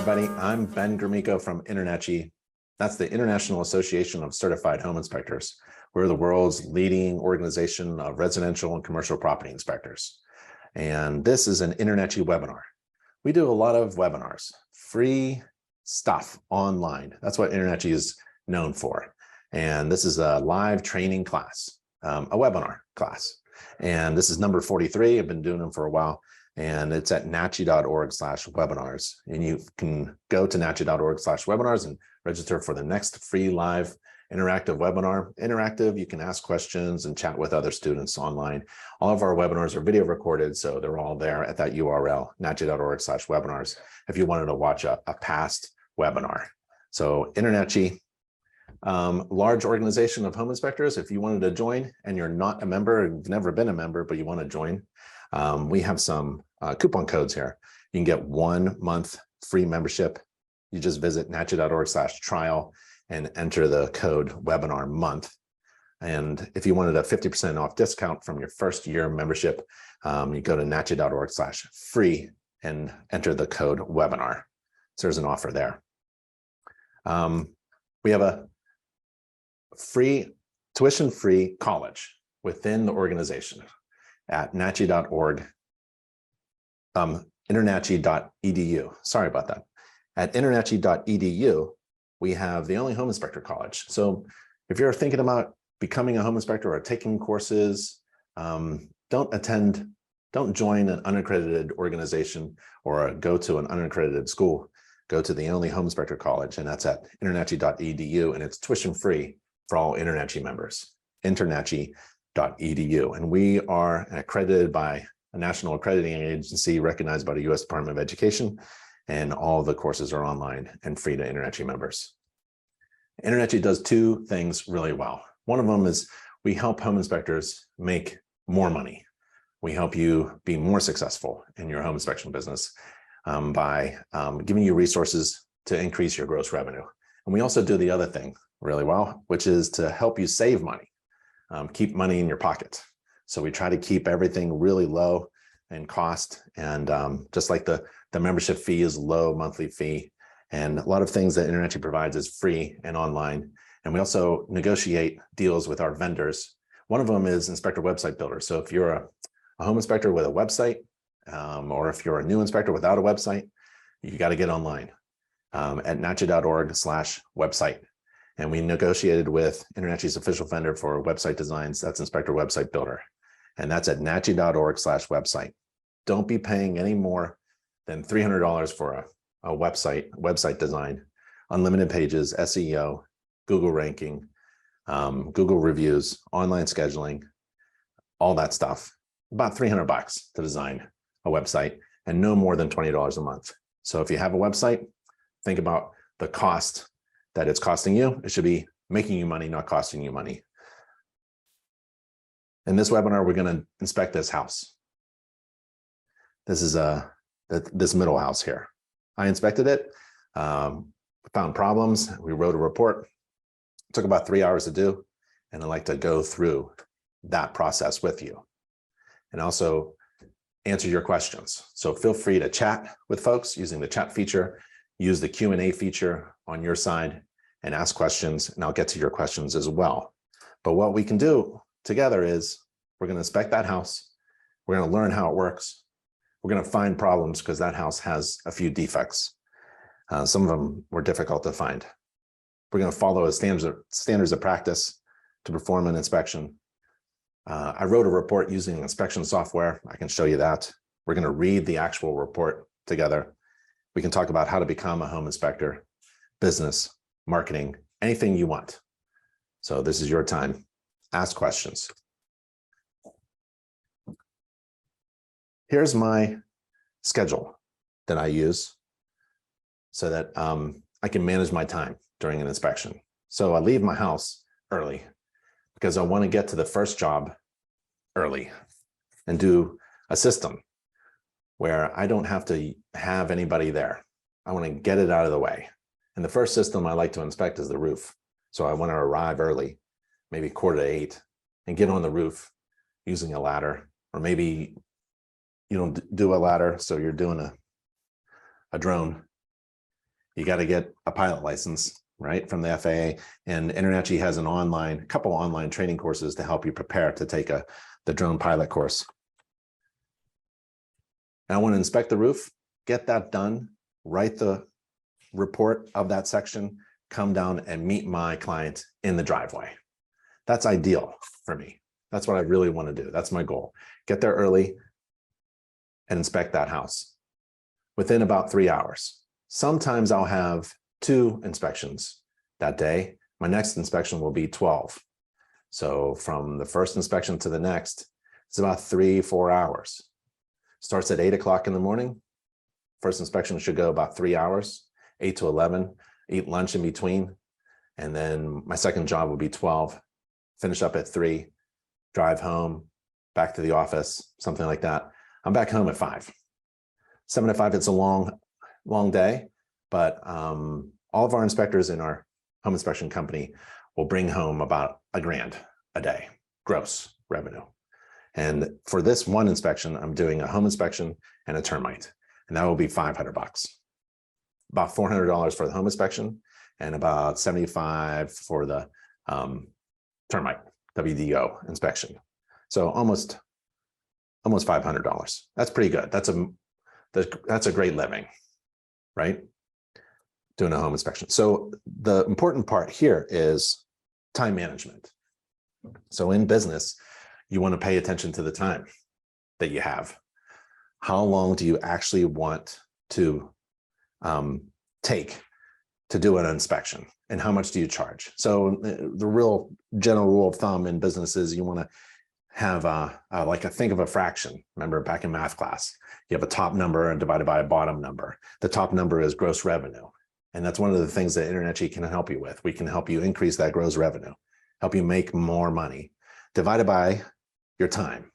everybody. I'm Ben Gromyko from InterNACHI. That's the International Association of Certified Home Inspectors. We're the world's leading organization of residential and commercial property inspectors. And this is an InterNACHI webinar. We do a lot of webinars, free stuff online. That's what InterNACHI is known for. And this is a live training class, a webinar class. And this is number 43. I've been doing them for a while. And it's at nachi.org/webinars. And you can go to nachi.org/webinars and register for the next free live interactive webinar. Interactive, you can ask questions and chat with other students online. All of our webinars are video recorded, so they're all there at that URL, nachi.org/webinars, if you wanted to watch a past webinar. So InterNACHI, large organization of home inspectors. If you wanted to join and you're not a member, you've never been a member, but you want to join, we have some coupon codes here. You can get 1 month free membership. You just visit nachi.org/trial and enter the code webinar month. And if you wanted a 50% off discount from your first year membership, you go to nachi.org/free and enter the code webinar. So there's an offer there. We have a free, tuition-free college within the organization at nachi.org, internachi.edu. Sorry about that. At internachi.edu, we have the only home inspector college. So if you're thinking about becoming a home inspector or taking courses, don't join an unaccredited organization or go to an unaccredited school. Go to the only home inspector college, and that's at internachi.edu, and it's tuition-free for all InterNACHI members, internachi.edu. And we are accredited by a national accrediting agency recognized by the U.S. Department of Education, and all the courses are online and free to InterNACHI members. InterNACHI does two things really well. One of them is we help home inspectors make more money. We help you be more successful in your home inspection business by giving you resources to increase your gross revenue. And we also do the other thing really well, which is to help you save money, keep money in your pocket. So we try to keep everything really low in cost, and just like the membership fee is low monthly fee, and a lot of things that InterNACHI provides is free and online. And we also negotiate deals with our vendors. One of them is Inspector Website Builder. So if you're a home inspector with a website, or if you're a new inspector without a website, you got to get online at nachi.org/website. And we negotiated with InterNACHI's official vendor for website designs. That's Inspector Website Builder. And that's at nachi.org/website. Don't be paying any more than $300 for a website design, unlimited pages, SEO, Google ranking, Google reviews, online scheduling, all that stuff. About $300 to design a website, and no more than $20 a month. So if you have a website, think about the cost that it's costing you. It should be making you money, not costing you money. In this webinar, we're going to inspect this house. This is this middle house here. I inspected it, found problems. We wrote a report. It took about 3 hours to do, and I'd like to go through that process with you and also answer your questions. So feel free to chat with folks using the chat feature, use the Q&A feature on your side and ask questions, and I'll get to your questions as well. But what we can do together is we're going to inspect that house. We're going to learn how it works. We're going to find problems because that house has a few defects. Some of them were difficult to find. We're going to follow standards of practice to perform an inspection. I wrote a report using inspection software. I can show you that. We're going to read the actual report together. We can talk about how to become a home inspector, business, marketing, anything you want. So this is your time. Ask questions. Here's my schedule that I use so that I can manage my time during an inspection. So I leave my house early because I want to get to the first job early and do a system where I don't have to have anybody there. I want to get it out of the way. And the first system I like to inspect is the roof. So I want to arrive early, maybe 7:45, and get on the roof using a ladder, or maybe you don't do a ladder, so you're doing a drone. You got to get a pilot license, right, from the FAA. And InterNACHI has a couple online training courses to help you prepare to take the drone pilot course. I want to inspect the roof, get that done, write the report of that section, come down and meet my client in the driveway. That's ideal for me. That's what I really want to do. That's my goal. Get there early and inspect that house within about 3 hours. Sometimes I'll have 2 inspections that day. My next inspection will be 12. So from the first inspection to the next, it's about 3-4 hours. Starts at 8 o'clock in the morning. First inspection should go about 3 hours, 8 to 11, eat lunch in between. And then my second job will be 12, finish up at 3, drive home, back to the office, something like that. I'm back home at 5. 7 to 5, it's a long day, but all of our inspectors in our home inspection company will bring home about $1,000 a day, gross revenue. And for this one inspection, I'm doing a home inspection and a termite, and that will be $500. About $400 for the home inspection and about $75 for the termite WDO inspection. So almost $500. That's pretty good. That's a great living, right? Doing a home inspection. So the important part here is time management. So in business, you want to pay attention to the time that you have. How long do you actually want to take to do an inspection, and how much do you charge? So the real general rule of thumb in business is you want to have think of a fraction. Remember back in math class, you have a top number and divided by a bottom number. The top number is gross revenue. And that's one of the things that InterNACHI can help you with. We can help you increase that gross revenue, help you make more money, divided by your time.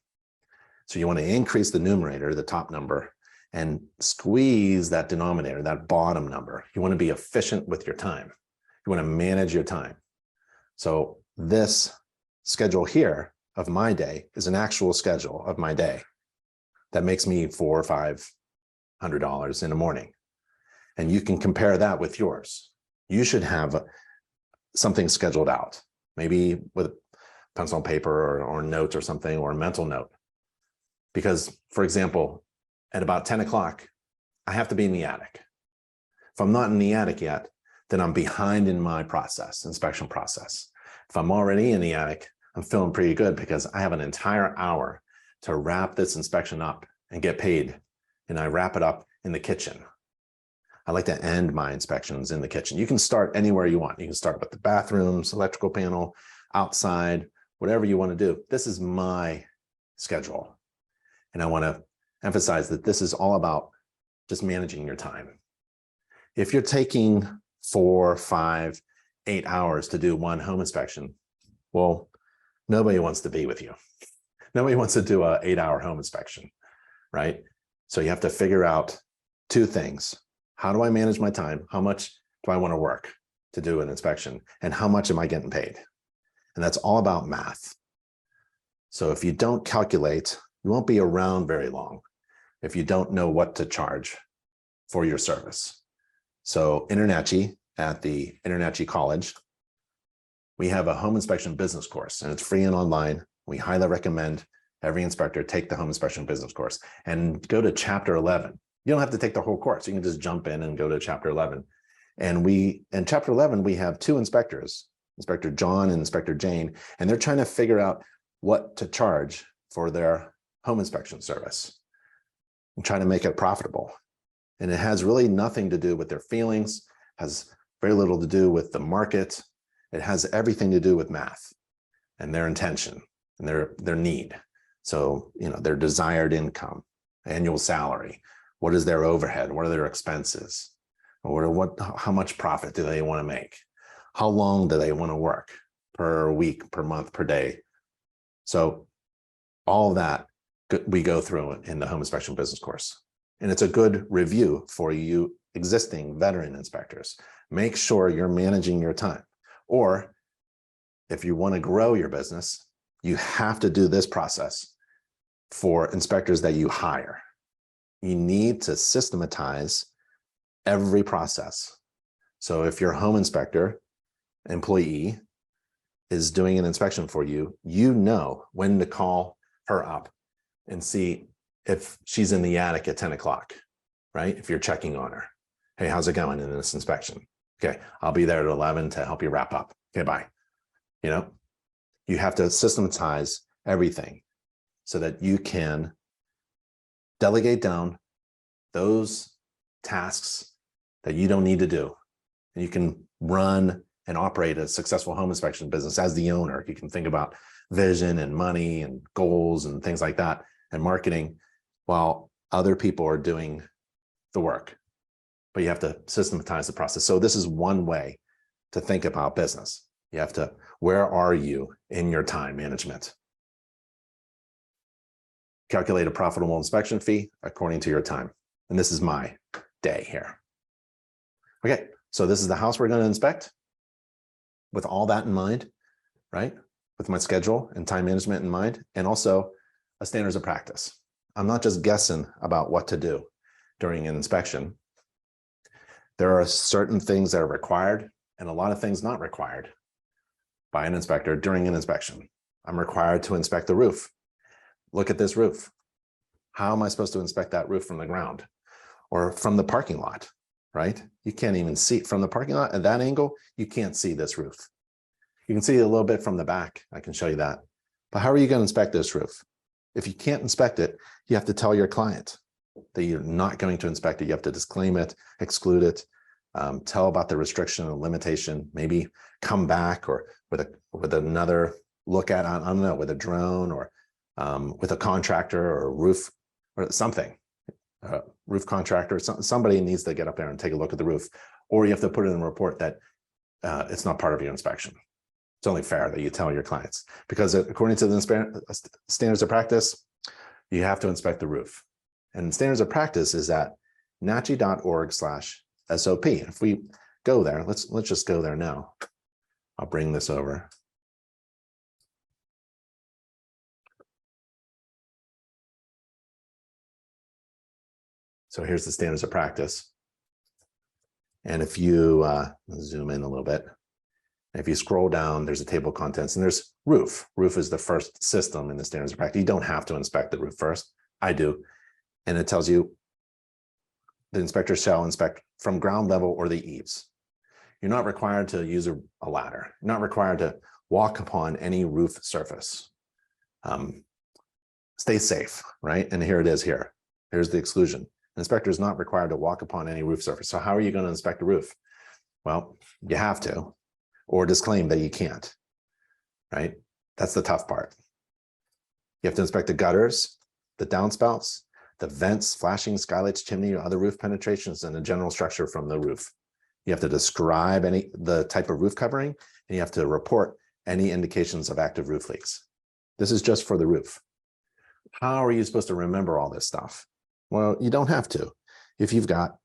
So you want to increase the numerator, the top number, and squeeze that denominator, that bottom number. You want to be efficient with your time. You want to manage your time. So this schedule here of my day is an actual schedule of my day that makes me $400 or $500 in the morning. And you can compare that with yours. You should have something scheduled out, maybe with pencil and paper or notes or something, or a mental note. Because, for example, at about 10 o'clock, I have to be in the attic. If I'm not in the attic yet, then I'm behind in my inspection process. If I'm already in the attic, I'm feeling pretty good because I have an entire hour to wrap this inspection up and get paid. And I wrap it up in the kitchen. I like to end my inspections in the kitchen. You can start anywhere you want. You can start with the bathrooms, electrical panel, outside, whatever you want to do. This is my schedule. And I want to emphasize that this is all about just managing your time. If you're taking 4, 5, 8 hours to do one home inspection, well, nobody wants to be with you. Nobody wants to do an 8-hour home inspection, right? So you have to figure out 2 things. How do I manage my time? How much do I want to work to do an inspection? And how much am I getting paid? And that's all about math. So if you don't calculate, you won't be around very long if you don't know what to charge for your service. So InterNACHI, at the InterNACHI College, we have a home inspection business course, and it's free and online. We highly recommend every inspector take the home inspection business course and go to chapter 11. You don't have to take the whole course. You can just jump in and go to chapter 11. And in chapter 11, we have 2 inspectors, Inspector John and Inspector Jane, and they're trying to figure out what to charge for their home inspection service and trying to make it profitable. And it has really nothing to do with their feelings, has very little to do with the market. It has everything to do with math and their intention and their need. So, their desired income, annual salary. What is their overhead? What are their expenses? How much profit do they want to make? How long do they want to work per week, per month, per day? So all of that we go through in the home inspection business course. And it's a good review for you existing veteran inspectors. Make sure you're managing your time. Or if you want to grow your business, you have to do this process for inspectors that you hire. You need to systematize every process So if your home inspector employee is doing an inspection for you, you know when to call her up and see if she's in the attic at 10 o'clock, right? If you're checking on her. Hey, how's it going in this inspection? Okay, I'll be there at 11 to help you wrap up. Okay, bye. You know, you have to systematize everything so that you can delegate down those tasks that you don't need to do. And you can run and operate a successful home inspection business as the owner. You can think about vision and money and goals and things like that and marketing while other people are doing the work. But you have to systematize the process. So this is one way to think about business. You have to, where are you in your time management? Calculate a profitable inspection fee according to your time. And this is my day here. Okay, so this is the house we're going to inspect with all that in mind, right? With my schedule and time management in mind, and also a standards of practice. I'm not just guessing about what to do during an inspection. There are certain things that are required and a lot of things not required by an inspector during an inspection. I'm required to inspect the roof. Look at this roof. How am I supposed to inspect that roof from the ground or from the parking lot, right? You can't even see it from the parking lot at that angle. You can't see this roof. You can see it a little bit from the back. I can show you that. But how are you going to inspect this roof? If you can't inspect it, you have to tell your client that you're not going to inspect it. You have to disclaim it, exclude it, tell about the restriction and limitation, maybe come back or with another look at, I don't know, with a drone or with a contractor or a roof or something, roof contractor, somebody needs to get up there and take a look at the roof, or you have to put it in a report that it's not part of your inspection. It's only fair that you tell your clients, because according to the standards of practice, you have to inspect the roof. And standards of practice is at nachi.org/SOP. If we go there, let's just go there now. I'll bring this over. So here's the standards of practice. And if you zoom in a little bit, if you scroll down, there's a table of contents and there's roof. Roof is the first system in the standards of practice. You don't have to inspect the roof first. I do. And it tells you the inspector shall inspect from ground level or the eaves. You're not required to use a ladder. You're not required to walk upon any roof surface. Stay safe, right? And here it is here. Here's the exclusion. An inspector is not required to walk upon any roof surface. So how are you going to inspect a roof? Well, you have to, or disclaim that you can't, right? That's the tough part. You have to inspect the gutters, the downspouts, the vents, flashing, skylights, chimney, or other roof penetrations, and the general structure from the roof. You have to describe the type of roof covering, and you have to report any indications of active roof leaks. This is just for the roof. How are you supposed to remember all this stuff? Well, you don't have to if you've got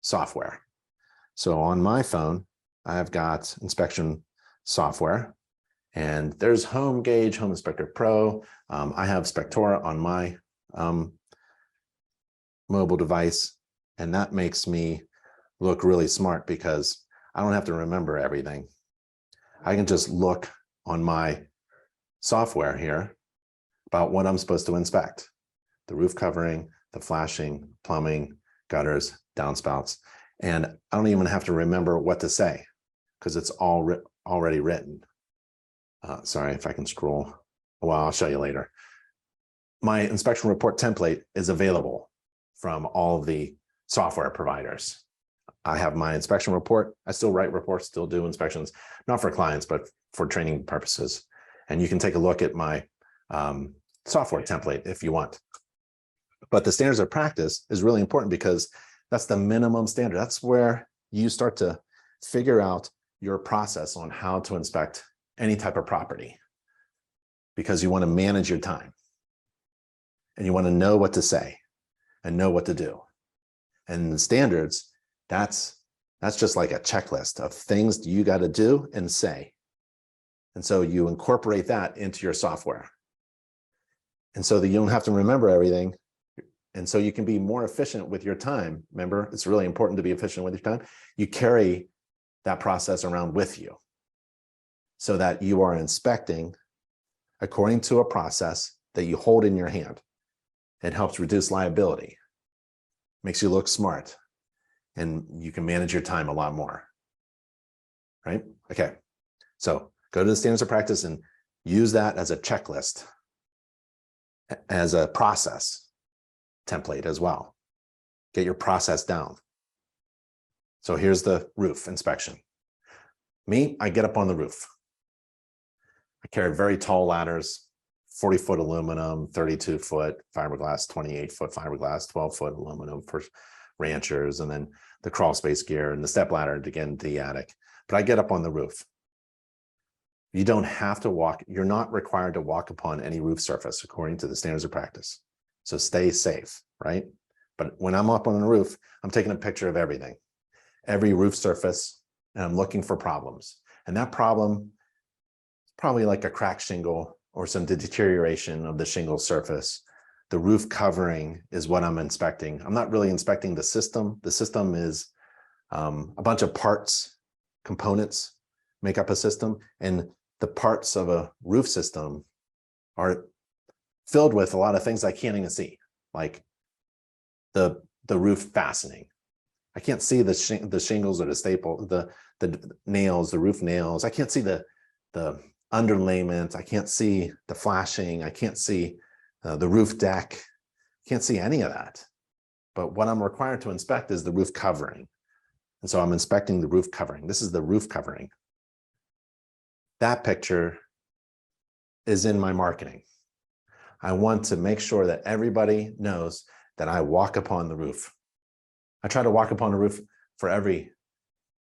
software. So on my phone, I've got inspection software, and there's Home Gauge, Home Inspector Pro. I have Spectora on my mobile device, and that makes me look really smart because I don't have to remember everything. I can just look on my software here about what I'm supposed to inspect: the roof covering, the flashing, plumbing, gutters, downspouts, and I don't even have to remember what to say because it's all already written. Sorry, if I can scroll. Well, I'll show you later. My inspection report template is available from all of the software providers. I have my inspection report. I still write reports, still do inspections, not for clients, but for training purposes. And you can take a look at my software template if you want. But the standards of practice is really important because that's the minimum standard. That's where you start to figure out your process on how to inspect any type of property, because you want to manage your time and you want to know what to say and know what to do. And the standards, that's just like a checklist of things you got to do and say. And so you incorporate that into your software. And so that you don't have to remember everything. And so you can be more efficient with your time. Remember, it's really important to be efficient with your time. You carry that process around with you so that you are inspecting according to a process that you hold in your hand. It helps reduce liability, makes you look smart, and you can manage your time a lot more, right? Okay, so go to the standards of practice and use that as a checklist, as a process template as well. Get your process down. So here's the roof inspection. Me, I get up on the roof. I carry very tall ladders, 40-foot aluminum, 32-foot fiberglass, 28-foot fiberglass, 12-foot aluminum for ranchers, and then the crawl space gear and the step ladder to get into the attic. But I get up on the roof. You don't have to walk. You're not required to walk upon any roof surface according to the standards of practice. So stay safe, right? But when I'm up on the roof, I'm taking a picture of everything, every roof surface, and I'm looking for problems. And that problem is probably like a cracked shingle or some deterioration of the shingle surface. The roof covering is what I'm inspecting. I'm not really inspecting the system. The system is a bunch of parts, components make up a system, and the parts of a roof system are filled with a lot of things I can't even see, like the roof fastening. I can't see the shingles or the staple, the nails, the roof nails. I can't see the underlayment. I can't see the flashing. I can't see the roof deck. Can't see any of that. But what I'm required to inspect is the roof covering. And so I'm inspecting the roof covering. This is the roof covering. That picture is in my marketing. I want to make sure that everybody knows that I walk upon the roof. I try to walk upon the roof for every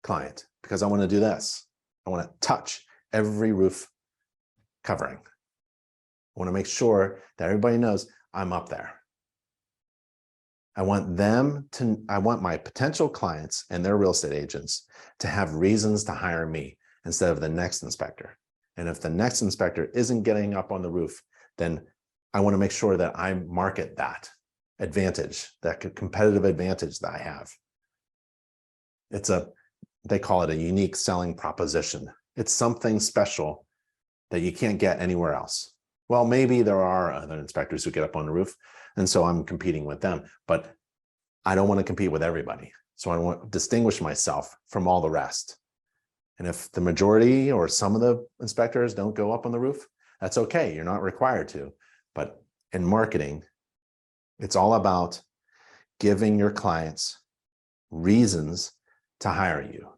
client because I want to do this. I want to touch every roof covering. I want to make sure that everybody knows I'm up there. I want my potential clients and their real estate agents to have reasons to hire me instead of the next inspector. And if the next inspector isn't getting up on the roof, then I want to make sure that I market that advantage, that competitive advantage that I have. They call it a unique selling proposition. It's something special that you can't get anywhere else. Well, maybe there are other inspectors who get up on the roof, and so I'm competing with them, but I don't want to compete with everybody. So I want to distinguish myself from all the rest. And if the majority or some of the inspectors don't go up on the roof, that's okay. You're not required to. But in marketing, it's all about giving your clients reasons to hire you.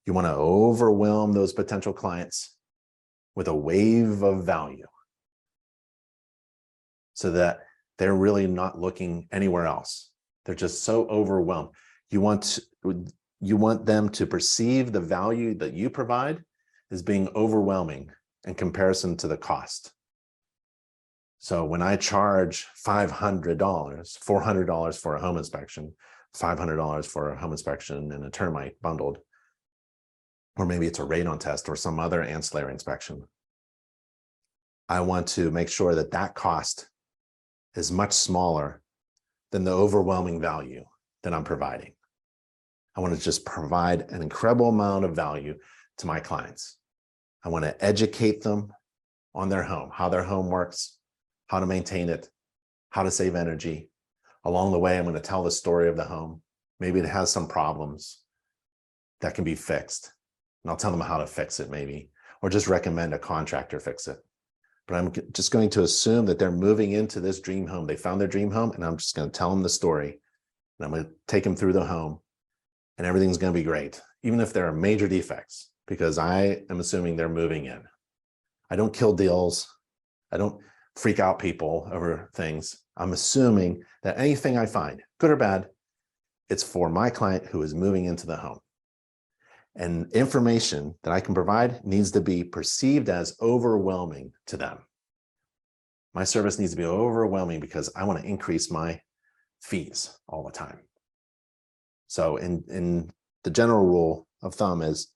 You want to overwhelm those potential clients with a wave of value so that they're really not looking anywhere else. They're just so overwhelmed. You want them to perceive the value that you provide as being overwhelming in comparison to the cost. So when I charge $500, $400 for a home inspection, $500 for a home inspection and a termite bundled, or maybe it's a radon test or some other ancillary inspection, I want to make sure that that cost is much smaller than the overwhelming value that I'm providing. I want to just provide an incredible amount of value to my clients. I want to educate them on their home, how their home works, how to maintain it, how to save energy. Along the way, I'm going to tell the story of the home. Maybe it has some problems that can be fixed, and I'll tell them how to fix it maybe, or just recommend a contractor fix it. But I'm just going to assume that they're moving into this dream home. They found their dream home, and I'm just going to tell them the story, and I'm going to take them through the home, and everything's going to be great, even if there are major defects, because I am assuming they're moving in. I don't kill deals. I don't freak out people over things. I'm assuming that anything I find, good or bad, it's for my client who is moving into the home. And information that I can provide needs to be perceived as overwhelming to them. My service needs to be overwhelming because I want to increase my fees all the time. So in the general rule of thumb is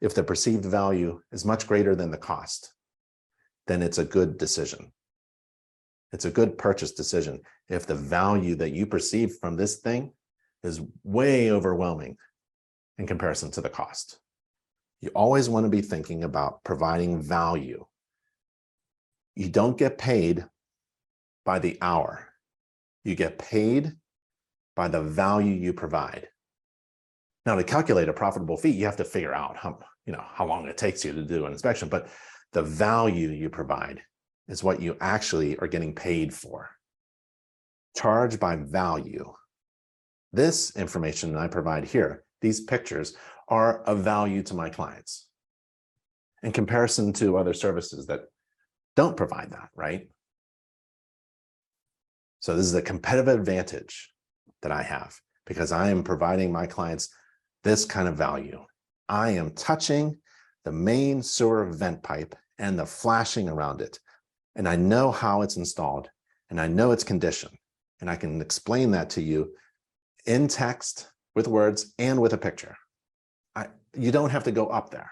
if the perceived value is much greater than the cost, then it's a good decision. It's a good purchase decision. If the value that you perceive from this thing is way overwhelming, in comparison to the cost. You always want to be thinking about providing value. You don't get paid by the hour. You get paid by the value you provide. Now, to calculate a profitable fee, you have to figure out how long it takes you to do an inspection, but the value you provide is what you actually are getting paid for. Charge by value. This information that I provide here, these pictures, are of value to my clients in comparison to other services that don't provide that, right? So this is a competitive advantage that I have because I am providing my clients this kind of value. I am touching the main sewer vent pipe and the flashing around it. And I know how it's installed and I know its condition. And I can explain that to you in text, with words, and with a picture. You don't have to go up there.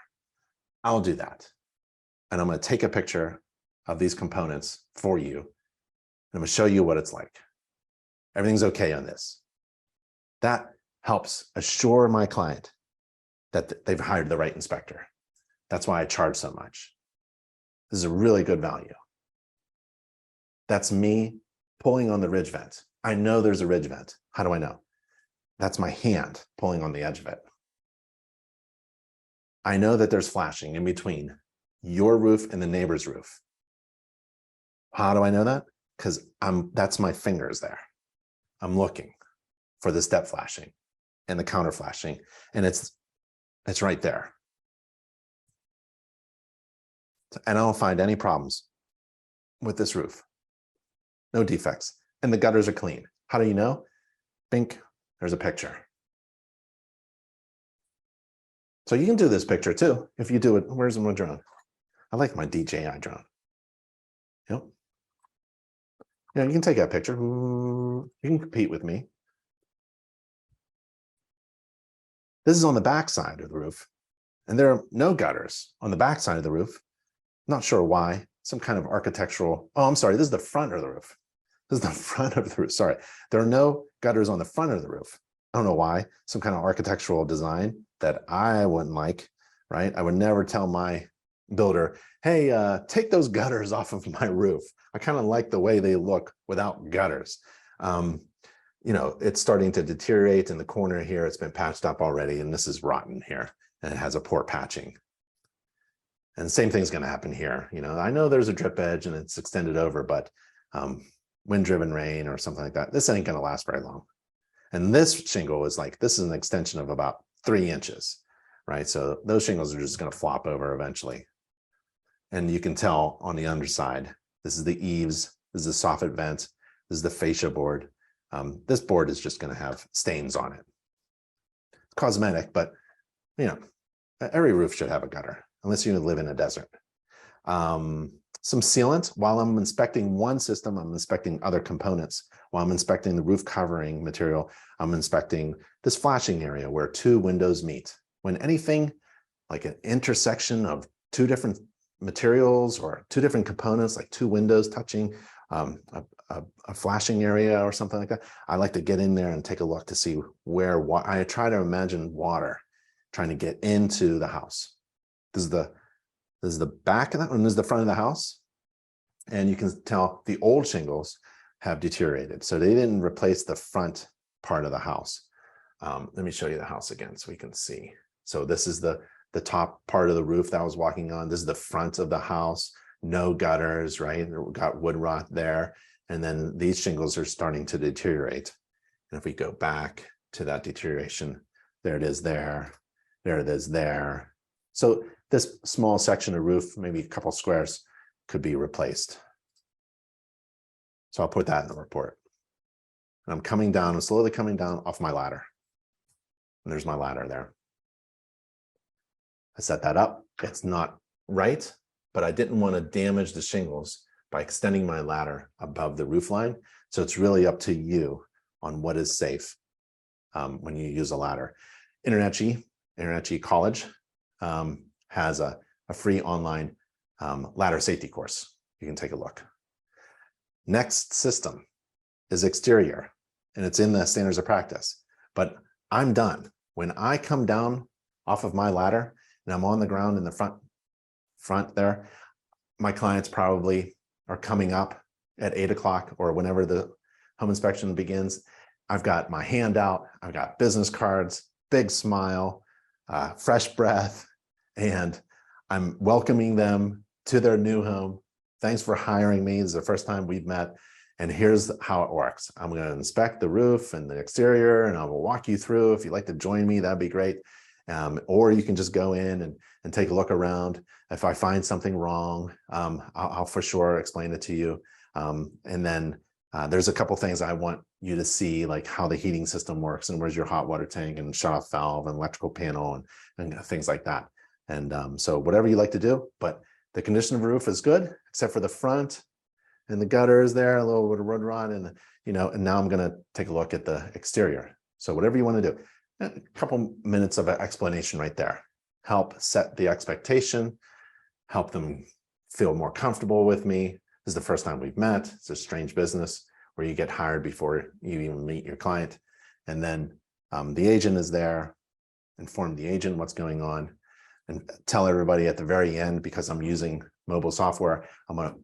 I'll do that. And I'm going to take a picture of these components for you. And I'm going to show you what it's like. Everything's okay on this. That helps assure my client that they've hired the right inspector. That's why I charge so much. This is a really good value. That's me pulling on the ridge vent. I know there's a ridge vent. How do I know? That's my hand pulling on the edge of it. I know that there's flashing in between your roof and the neighbor's roof. How do I know that? Because that's my fingers there. I'm looking for the step flashing and the counter flashing, and it's right there. And I don't find any problems with this roof. No defects. And the gutters are clean. How do you know? Bink, there's a picture. So you can do this picture too. If you do it, where's my drone? I like my DJI drone. Yep. Yeah, you can take that picture. You can compete with me. This is on the back side of the roof, and there are no gutters on the back side of the roof. Not sure why. Some kind of architectural. Oh, I'm sorry. This is the front of the roof. This is the front of the roof. Sorry. There are no gutters on the front of the roof. I don't know why. Some kind of architectural design that I wouldn't like, right? I would never tell my builder, hey, take those gutters off of my roof. I kind of like the way they look without gutters. It's starting to deteriorate in the corner here. It's been patched up already, and this is rotten here, and it has a poor patching. And the same thing's going to happen here. I know there's a drip edge and it's extended over, but wind-driven rain or something like that, this ain't going to last very long. And this shingle is this is an extension of about 3 inches, right? So those shingles are just going to flop over eventually. And you can tell on the underside, this is the eaves, this is the soffit vent, this is the fascia board. This board is just going to have stains on it. It's cosmetic, but every roof should have a gutter, unless you live in a desert. Some sealant. While I'm inspecting one system, I'm inspecting other components. While I'm inspecting the roof covering material, I'm inspecting this flashing area where 2 windows meet. When anything like an intersection of 2 different materials or 2 different components, like 2 windows touching a flashing area or something like that, I like to get in there and take a look to see where I try to imagine water trying to get into the house. This is the back of that one, this is the front of the house. And you can tell the old shingles have deteriorated. So they didn't replace the front part of the house. Let me show you the house again so we can see. So this is the top part of the roof that I was walking on. This is the front of the house, no gutters, right? We've got wood rot there. And then these shingles are starting to deteriorate. And if we go back to that deterioration, there it is there it is there. So this small section of roof, maybe a couple squares, could be replaced. So I'll put that in the report. And I'm coming down, I'm slowly coming down off my ladder. And there's my ladder there. I set that up. It's not right, but I didn't want to damage the shingles by extending my ladder above the roof line. So it's really up to you on what is safe when you use a ladder. InterNACHI College has a free online ladder safety course. You can take a look. Next system is exterior, and it's in the standards of practice. But I'm done When I come down off of my ladder and I'm on the ground in the front there, my clients probably are coming up at 8 o'clock or whenever the home inspection begins. I've got my hand out, I've got business cards, big smile, fresh breath, and I'm welcoming them to their new home. Thanks for hiring me. This is the first time we've met. And here's how it works. I'm going to inspect the roof and the exterior, and I will walk you through. If you'd like to join me, that'd be great. Or you can just go in and take a look around. If I find something wrong, I'll for sure explain it to you. And then there's a couple things I want you to see, like how the heating system works and where's your hot water tank and shut-off valve and electrical panel and things like that. And so whatever you like to do, but the condition of the roof is good, except for the front and the gutters there, a little bit of road rot, and and now I'm going to take a look at the exterior. So whatever you want to do, a couple minutes of explanation right there. Help set the expectation, help them feel more comfortable with me. This is the first time we've met. It's a strange business where you get hired before you even meet your client. And then the agent is there, inform the agent what's going on, and tell everybody at the very end, because I'm using mobile software, I'm going to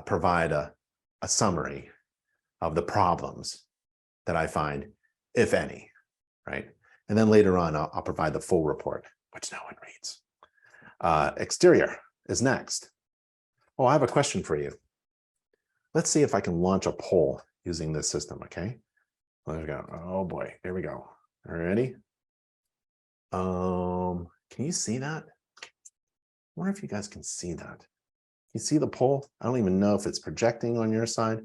provide a summary of the problems that I find, if any, right? And then later on, I'll provide the full report, which no one reads. Exterior is next. Oh, I have a question for you. Let's see if I can launch a poll using this system, okay? There we go. Oh boy, here we go. All right, ready? Can you see that? I wonder if you guys can see that. You see the poll? I don't even know if it's projecting on your side.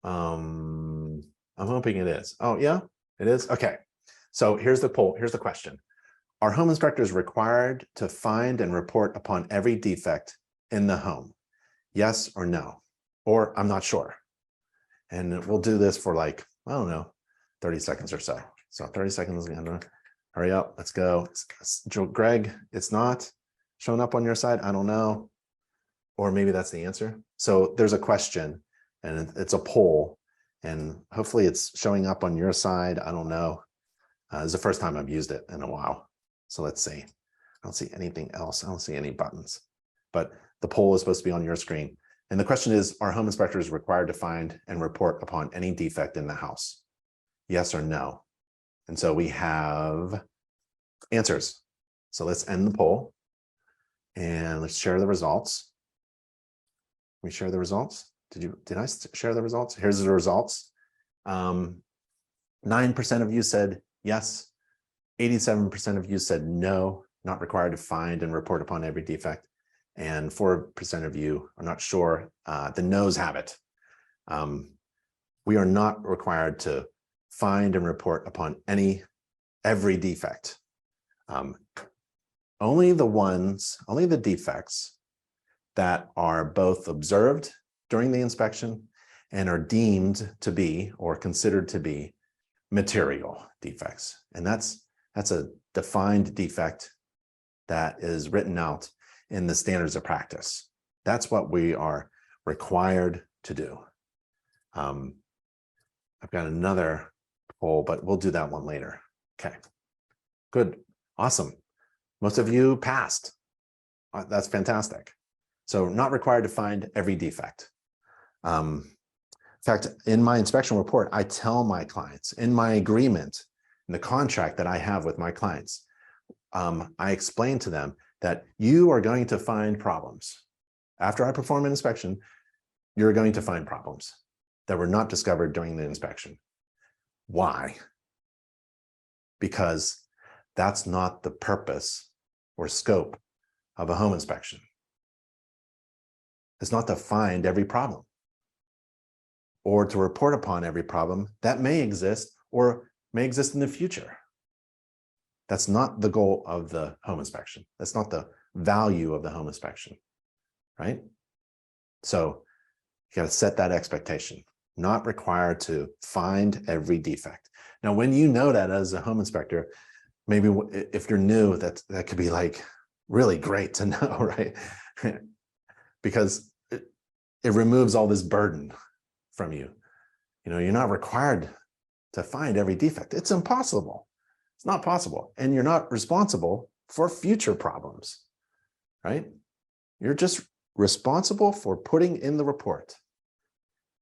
I'm hoping it is. Oh yeah, it is. Okay. So here's the poll. Here's the question. Are home inspectors required to find and report upon every defect in the home? Yes or no? Or I'm not sure. And we'll do this for like, I don't know, 30 seconds or so. So 30 seconds. Hurry up. Let's go. Greg, it's not showing up on your side. I don't know. Or maybe that's the answer. So there's a question and it's a poll, and hopefully it's showing up on your side. I don't know. It's the first time I've used it in a while. So let's see. I don't see anything else. I don't see any buttons, but the poll is supposed to be on your screen. And the question is, are home inspectors required to find and report upon any defect in the house? Yes or no? And so we have answers. So let's end the poll and let's share the results. Can we share the results? Did I share the results? Here's the results. 9% of you said yes. 87% of you said no, not required to find and report upon every defect. And 4% of you are not sure. The no's have it. We are not required to find and report upon every defect. Only the defects that are both observed during the inspection and are deemed to be or considered to be material defects. And that's a defined defect that is written out in the standards of practice. That's what we are required to do. I've got another poll, but we'll do that one later. Okay, good, awesome. Most of you passed. That's fantastic. So not required to find every defect. In fact, in my inspection report, I tell my clients in my agreement, in the contract that I have with my clients, I explain to them that you are going to find problems. After I perform an inspection, you're going to find problems that were not discovered during the inspection. Why? Because that's not the purpose or scope of a home inspection. It's not to find every problem or to report upon every problem that may exist or may exist in the future. That's not the goal of the home inspection. That's not the value of the home inspection, right? So you got to set that expectation. Not required to find every defect. Now, when you know that as a home inspector, maybe if you're new, that could be like really great to know, right? Because it removes all this burden from you. You're not required to find every defect. It's impossible. It's not possible. And you're not responsible for future problems, right? You're just responsible for putting in the report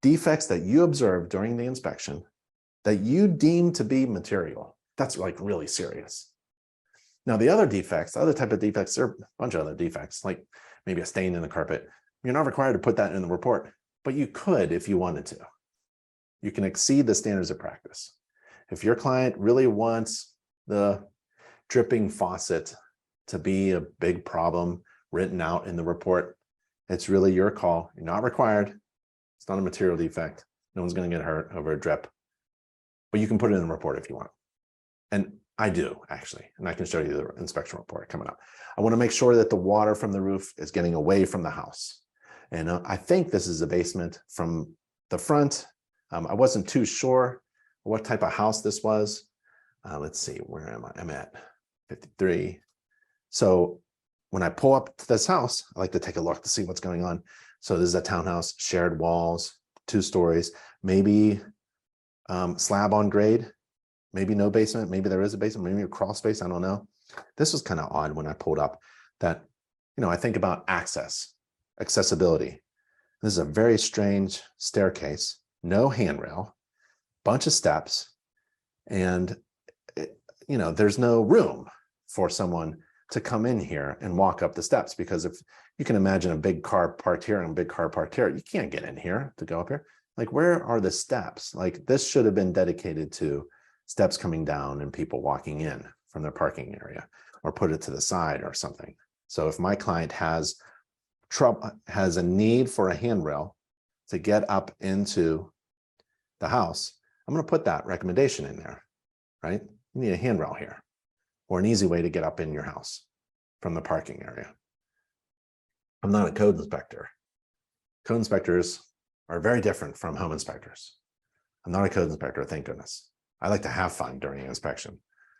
defects that you observed during the inspection that you deem to be material. That's like really serious. Now, the other defects, the other type of defects, there are a bunch of other defects, like maybe a stain in the carpet. You're not required to put that in the report, but you could if you wanted to. You can exceed the standards of practice. If your client really wants the dripping faucet to be a big problem written out in the report, it's really your call. You're not required. It's not a material defect. No one's going to get hurt over a drip, but you can put it in the report if you want. And I do, actually, and I can show you the inspection report coming up. I want to make sure that the water from the roof is getting away from the house. And I think this is a basement from the front. I wasn't too sure what type of house this was. Let's see, where am I? I'm at 53. So when I pull up to this house, I like to take a look to see what's going on. So this is a townhouse, shared walls, 2 stories, maybe slab on grade, maybe no basement, maybe there is a basement, maybe a crawl space, I don't know. This was kind of odd when I pulled up that, I think about accessibility. This is a very strange staircase, no handrail, bunch of steps, and there's no room for someone to come in here and walk up the steps, because if you can imagine a big car parked here and a big car parked here, you can't get in here to go up here. Like, where are the steps? Like, this should have been dedicated to steps coming down and people walking in from their parking area, or put it to the side or something. So if my client has a need for a handrail to get up into the house, I'm going to put that recommendation in there, right? You need a handrail here, or an easy way to get up in your house from the parking area. I'm not a code inspector. Code inspectors are very different from home inspectors. I'm not a code inspector, thank goodness. I like to have fun during inspection.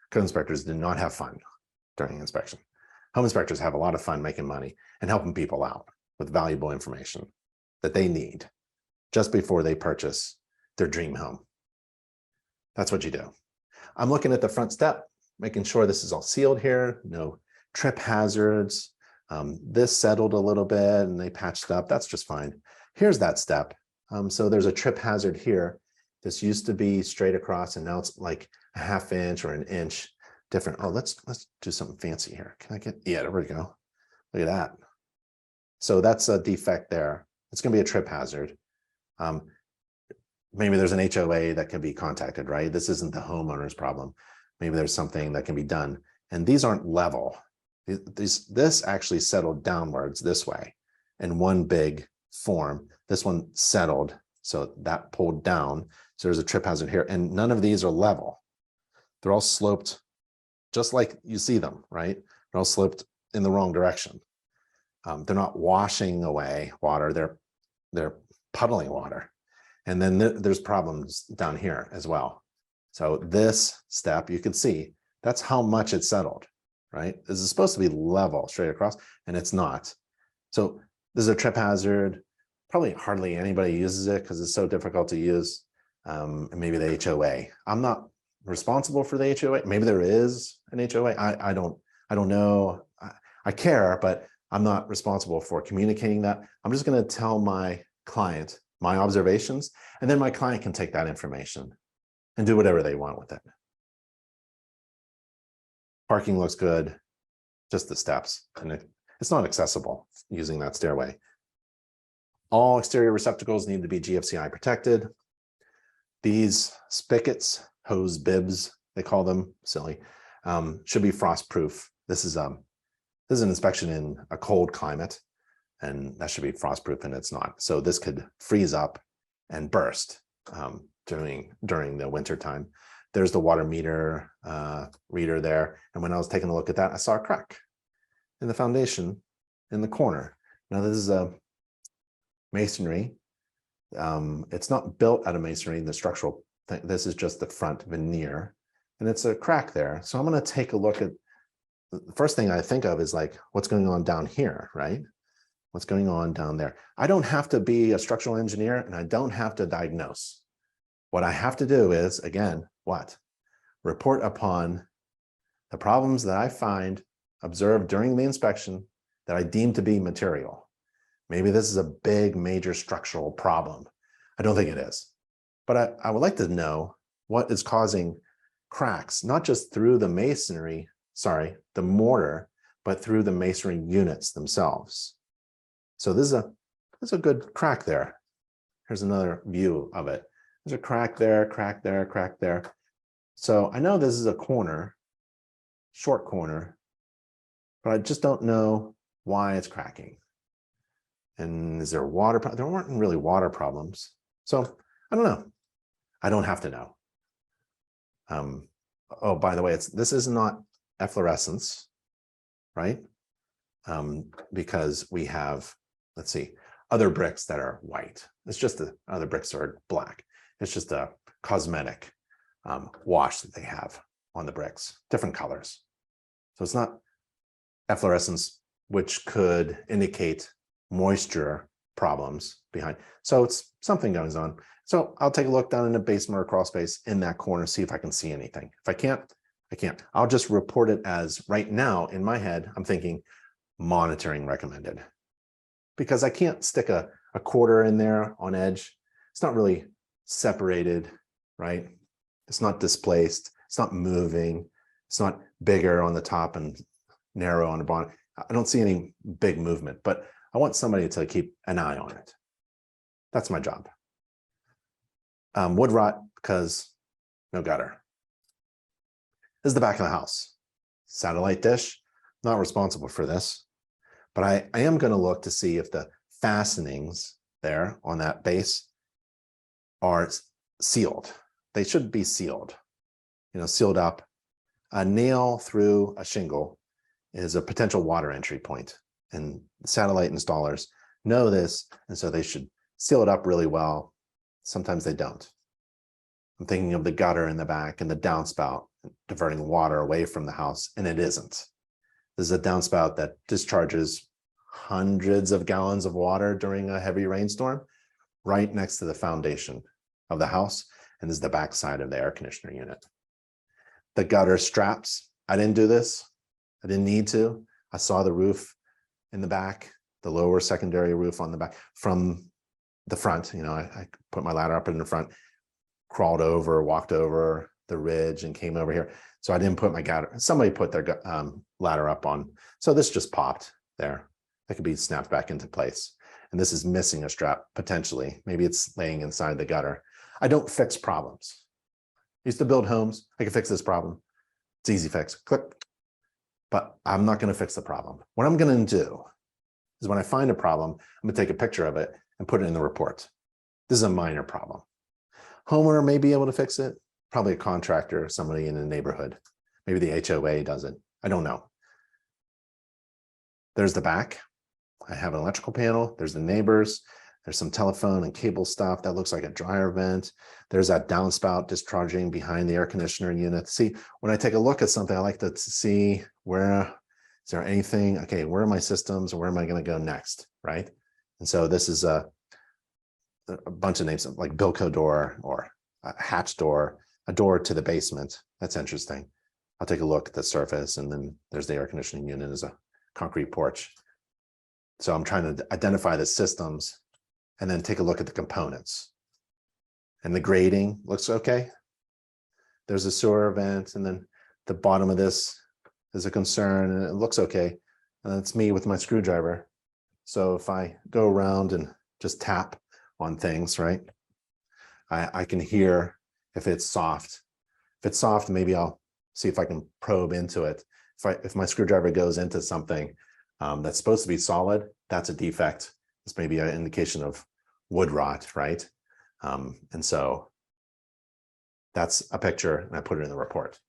Code inspectors do not have fun during inspection. Home inspectors have a lot of fun making money and helping people out with valuable information that they need just before they purchase their dream home. That's what you do. I'm looking at the front step, making sure this is all sealed here, no trip hazards. This settled a little bit and they patched up. That's just fine. Here's that step. So there's a trip hazard here. This used to be straight across, and now it's like a ½ inch or an inch different. Oh, let's do something fancy here. Can I get? Yeah, there we go. Look at that. So that's a defect there. It's going to be a trip hazard. Maybe there's an HOA that can be contacted, right? This isn't the homeowner's problem. Maybe there's something that can be done. And these aren't level. This actually settled downwards this way in one big form. This one settled, so that pulled down. So there's a trip hazard here, and none of these are level. They're all sloped just like you see them, right? They're all sloped in the wrong direction. They're not washing away water, they're puddling water. And then there's problems down here as well. So this step, you can see, that's how much it settled, right? This is supposed to be level straight across, and it's not. So this is a trip hazard. Probably hardly anybody uses it because it's so difficult to use. And maybe the HOA. I'm not responsible for the HOA. Maybe there is an HOA. I don't know. I care, but I'm not responsible for communicating that. I'm just going to tell my client my observations, and then my client can take that information and do whatever they want with it. Parking looks good, just the steps, and it's not accessible using that stairway. All exterior receptacles need to be GFCI protected. These spigots, hose bibs, they call them, silly, should be frost proof. This is an inspection in a cold climate, and that should be frost proof, and it's not. So this could freeze up and burst during the winter time. There's the water meter reader there. And when I was taking a look at that, I saw a crack in the foundation in the corner. Now this is a masonry. It's not built out of masonry, the structural thing. This is just the front veneer, and it's a crack there. So I'm going to take a look at, the first thing I think of is like, what's going on down here, right? What's going on down there? I don't have to be a structural engineer, and I don't have to diagnose. What I have to do is, again, what? Report upon The problems that I find observed during the inspection that I deem to be material. Maybe this is a big, major structural problem. I don't think it is, but I would like to know what is causing cracks, not just through the masonry, the mortar, but through the masonry units themselves. So this is a good crack there. Here's another view of it. There's a crack there, crack there, crack there. So I know this is a corner, short corner, but I just don't know why it's cracking. And is there water? There weren't really water problems. So I don't know. I don't have to know. Oh, by the way, this is not efflorescence, right? Because we have, let's see, other bricks that are white. It's just the other bricks are black. It's just a cosmetic wash that they have on the bricks, different colors. So it's not efflorescence, which could indicate moisture problems behind. So it's something goes on. So I'll take a look down in the basement or crawl space in that corner, see if I can see anything. If I can't, I can't. I'll just report it as right now in my head, I'm thinking monitoring recommended. Because I can't stick a quarter in there on edge. It's not really separated, right? It's not displaced. It's not moving. It's not bigger on the top and narrow on the bottom. I don't see any big movement, but I want somebody to keep an eye on it. That's my job. Wood rot because no gutter. This is the back of the house. Satellite dish, not responsible for this, but I am going to look to see if the fastenings there on that base are sealed. They should be sealed, sealed up. A nail through a shingle is a potential water entry point, and satellite installers know this, and so they should seal it up really well. Sometimes they don't. I'm thinking of the gutter in the back and the downspout diverting water away from the house, and it isn't. This is a downspout that discharges hundreds of gallons of water during a heavy rainstorm right next to the foundation of the house, and this is the back side of the air conditioner unit. The gutter straps, I didn't do this. I didn't need to. I saw the roof in the back, the lower secondary roof on the back from the front. I put my ladder up in the front, crawled over, walked over the ridge and came over here. So I didn't put my gutter. Somebody put their ladder up on. So this just popped there. That could be snapped back into place. And this is missing a strap potentially. Maybe it's laying inside the gutter. I don't fix problems. I used to build homes. I can fix this problem. It's easy fix. Click. But I'm not going to fix the problem. What I'm going to do is when I find a problem, I'm going to take a picture of it and put it in the report. This is a minor problem. Homeowner may be able to fix it. Probably a contractor, somebody in the neighborhood. Maybe the HOA does it. I don't know. There's the back. I have an electrical panel. There's the neighbors. There's some telephone and cable stuff. That looks like a dryer vent. There's that downspout discharging behind the air conditioner unit. See, when I take a look at something, I like to see where, is there anything, okay, where are my systems and where am I going to go next, right? And so this is a bunch of names like Bilco door or a hatch door, a door to the basement. That's interesting. I'll take a look at the surface, and then there's the air conditioning unit as a concrete porch. So I'm trying to identify the systems and then take a look at the components. And the grading looks okay. There's a sewer vent, and then the bottom of this is a concern, and it looks okay. And that's me with my screwdriver. So if I go around and just tap on things, right, I can hear if it's soft. If it's soft, maybe I'll see if I can probe into it. If my screwdriver goes into something that's supposed to be solid, that's a defect. This may be an indication of wood rot, right? And so that's a picture, and I put it in the report.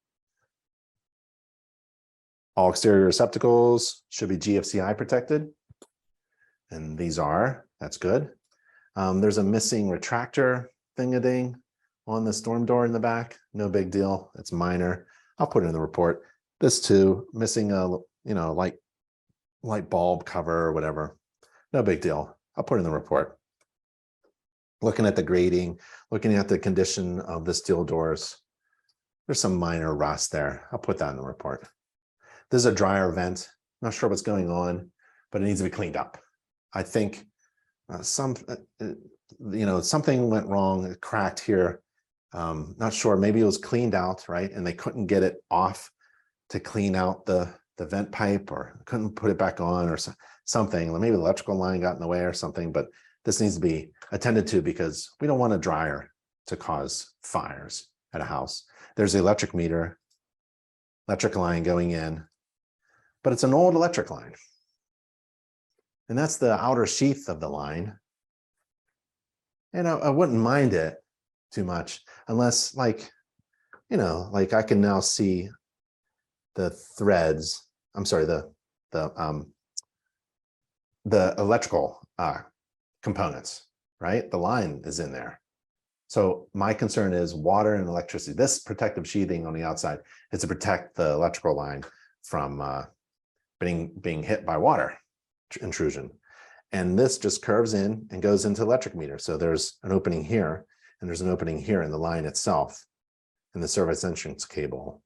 All exterior receptacles should be GFCI protected. And these are, that's good. There's a missing retractor thing-a-ding on the storm door in the back. No big deal, it's minor. I'll put it in the report. This too, missing a light bulb cover or whatever. No big deal. I'll put it in the report. Looking at the grading, looking at the condition of the steel doors. There's some minor rust there. I'll put that in the report. This is a dryer vent. Not sure what's going on, but it needs to be cleaned up. I think something went wrong, it cracked here. Not sure, maybe it was cleaned out, right? And they couldn't get it off to clean out the vent pipe, or couldn't put it back on, or something. Maybe the electrical line got in the way or something, but this needs to be attended to because we don't want a dryer to cause fires at a house. There's the electric meter, electric line going in, but it's an old electric line. And that's the outer sheath of the line. And I wouldn't mind it too much unless, like, like I can now see the threads. I'm sorry, the electrical components, right? The line is in there. So my concern is water and electricity. This protective sheathing on the outside is to protect the electrical line from being hit by water intrusion. And this just curves in and goes into electric meter. So there's an opening here, and there's an opening here in the line itself, in the service entrance cable.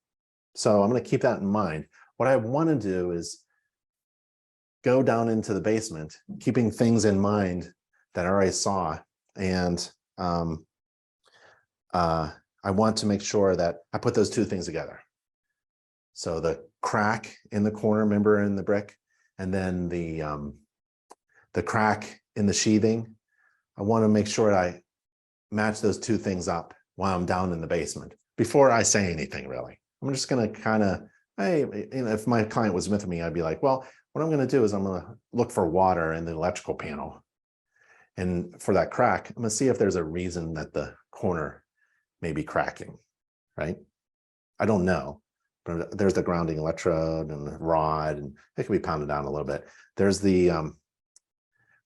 So I'm going to keep that in mind. What I want to do is go down into the basement, keeping things in mind that I already saw. And I want to make sure that I put those two things together. So the crack in the corner, remember, in the brick, and then the crack in the sheathing. I want to make sure I match those two things up while I'm down in the basement before I say anything, really. I'm just going to kind of, hey, if my client was with me, I'd be like, well, what I'm going to do is I'm going to look for water in the electrical panel. And for that crack, I'm going to see if there's a reason that the corner may be cracking, right? I don't know, but there's the grounding electrode and the rod, and it can be pounded down a little bit. There's the,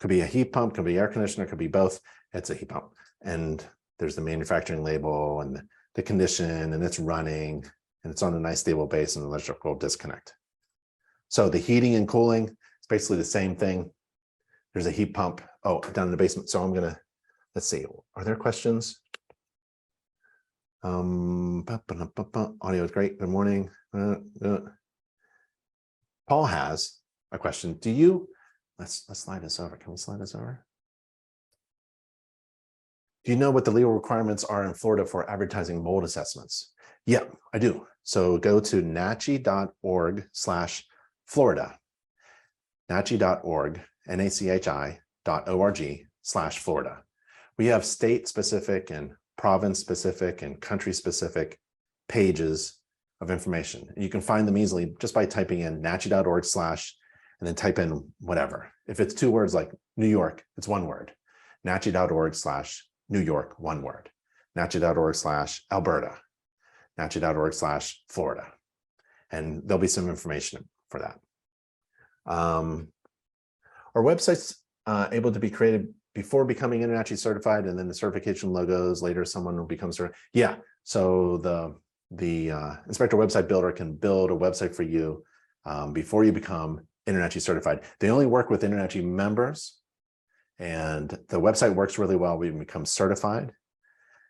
could be a heat pump, could be air conditioner, could be both. It's a heat pump. And there's the manufacturing label and the condition, and it's running, and it's on a nice stable base and electrical disconnect. So the heating and cooling, it's basically the same thing. There's a heat pump, down in the basement. So I'm gonna, let's see, are there questions? Audio is great, good morning. Paul has a question. Do you, let's slide this over. Can we slide this over? Do you know what the legal requirements are in Florida for advertising mold assessments? Yeah, I do. So go to NACHI.org/Florida. NACHI.org, NACHI.org/Florida. We have state-specific and province-specific and country-specific pages of information. You can find them easily just by typing in NACHI.org/ and then type in whatever. If it's two words like New York, it's one word. NACHI.org/New York, one word. NACHI.org/Alberta. NACHI.org/Florida. And there'll be some information for that. Are websites able to be created before becoming InterNACHI certified, and then the certification logos, later someone will become certified? Yeah, so the Inspector Website Builder can build a website for you before you become InterNACHI certified. They only work with InterNACHI members, and the website works really well when you become certified.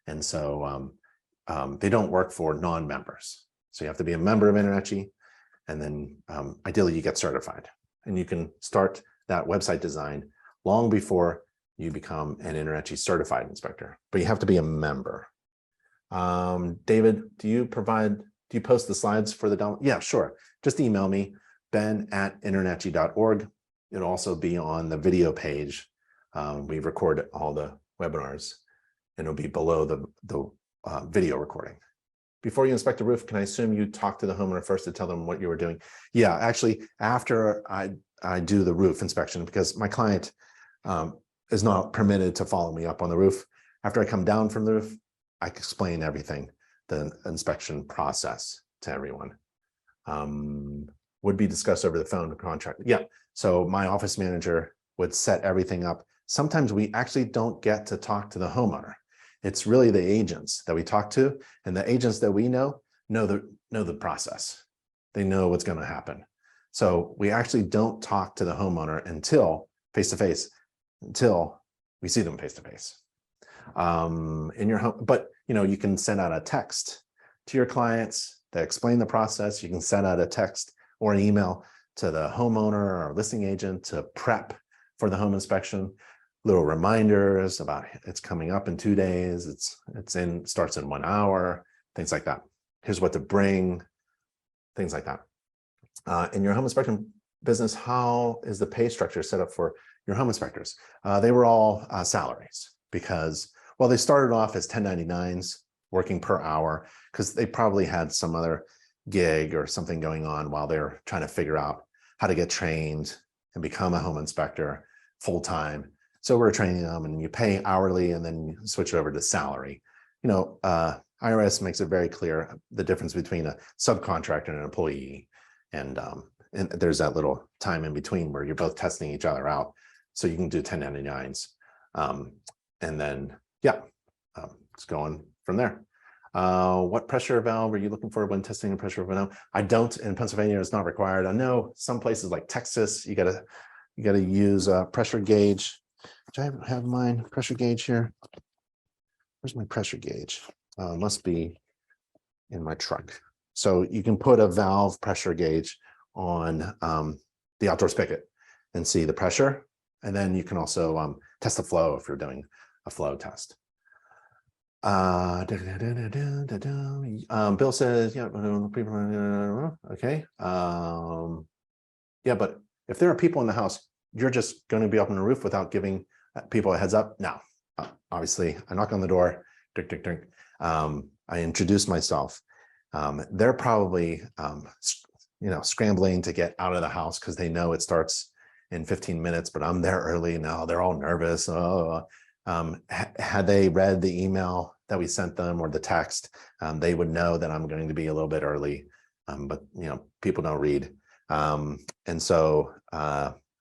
And so they don't work for non-members. So you have to be a member of InterNACHI, and then ideally you get certified. And you can start that website design long before you become an InterNACHI certified inspector, but you have to be a member. David, do you post the slides for the download? Yeah, sure. Just email me, ben@internachi.org. It'll also be on the video page. We record all the webinars, and it'll be below the video recording. Before you inspect the roof, can I assume you talk to the homeowner first to tell them what you were doing? Yeah, actually, after I do the roof inspection, because my client is not permitted to follow me up on the roof. After I come down from the roof, I explain everything, the inspection process to everyone. Would be discussed over the phone contract. Yeah, so my office manager would set everything up. Sometimes we actually don't get to talk to the homeowner. It's really the agents that we talk to, and the agents that we know the process. They know what's going to happen. So we actually don't talk to the homeowner until face-to-face, until we see them face-to-face in your home. But you can send out a text to your clients that explain the process. You can send out a text or an email to the homeowner or listing agent to prep for the home inspection. Little reminders about it's coming up in 2 days. Starts in 1 hour, things like that. Here's what to bring, things like that. In your home inspection business, how is the pay structure set up for your home inspectors? They were all salaries because, well, they started off as 1099s working per hour because they probably had some other gig or something going on while they're trying to figure out how to get trained and become a home inspector full-time. So we're training them and you pay hourly and then you switch over to salary. You know, IRS makes it very clear the difference between a subcontractor and an employee. And there's that little time in between where you're both testing each other out. So you can do 1099s. And then, yeah, it's going from there. What pressure valve are you looking for when testing a pressure valve? I don't. In Pennsylvania, it's not required. I know some places like Texas, you gotta use a pressure gauge. Do I have mine pressure gauge here? Where's my pressure gauge? Must be in my truck. So you can put a valve pressure gauge on the outdoor spigot and see the pressure. And then you can also test the flow if you're doing a flow test. Bill says, yeah, okay. Yeah, but if there are people in the house, you're just going to be up on the roof without giving people a heads up? No. Obviously, I knock on the door, ding, ding, ding. I introduce myself. They're probably, scrambling to get out of the house because they know it starts in 15 minutes, but I'm there early now. They're all nervous. Had they read the email that we sent them or the text, they would know that I'm going to be a little bit early, but people don't read. And so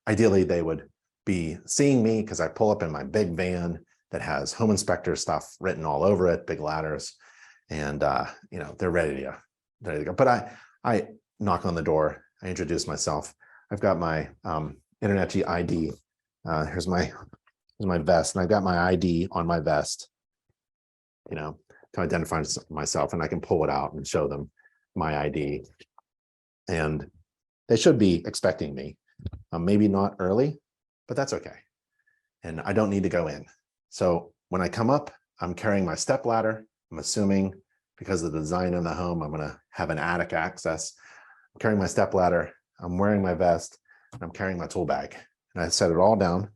ideally they would be seeing me because I pull up in my big van that has home inspector stuff written all over it, big ladders, and they're ready to go. But I knock on the door, I introduce myself. I've got my InterNACHI ID. Here's my vest, and I've got my ID on my vest, to identify myself, and I can pull it out and show them my ID. And they should be expecting me, maybe not early, but that's okay. And I don't need to go in. So when I come up, I'm carrying my step ladder. I'm assuming because of the design of the home, I'm going to have an attic access. I'm carrying my step ladder. I'm wearing my vest. And I'm carrying my tool bag. And I set it all down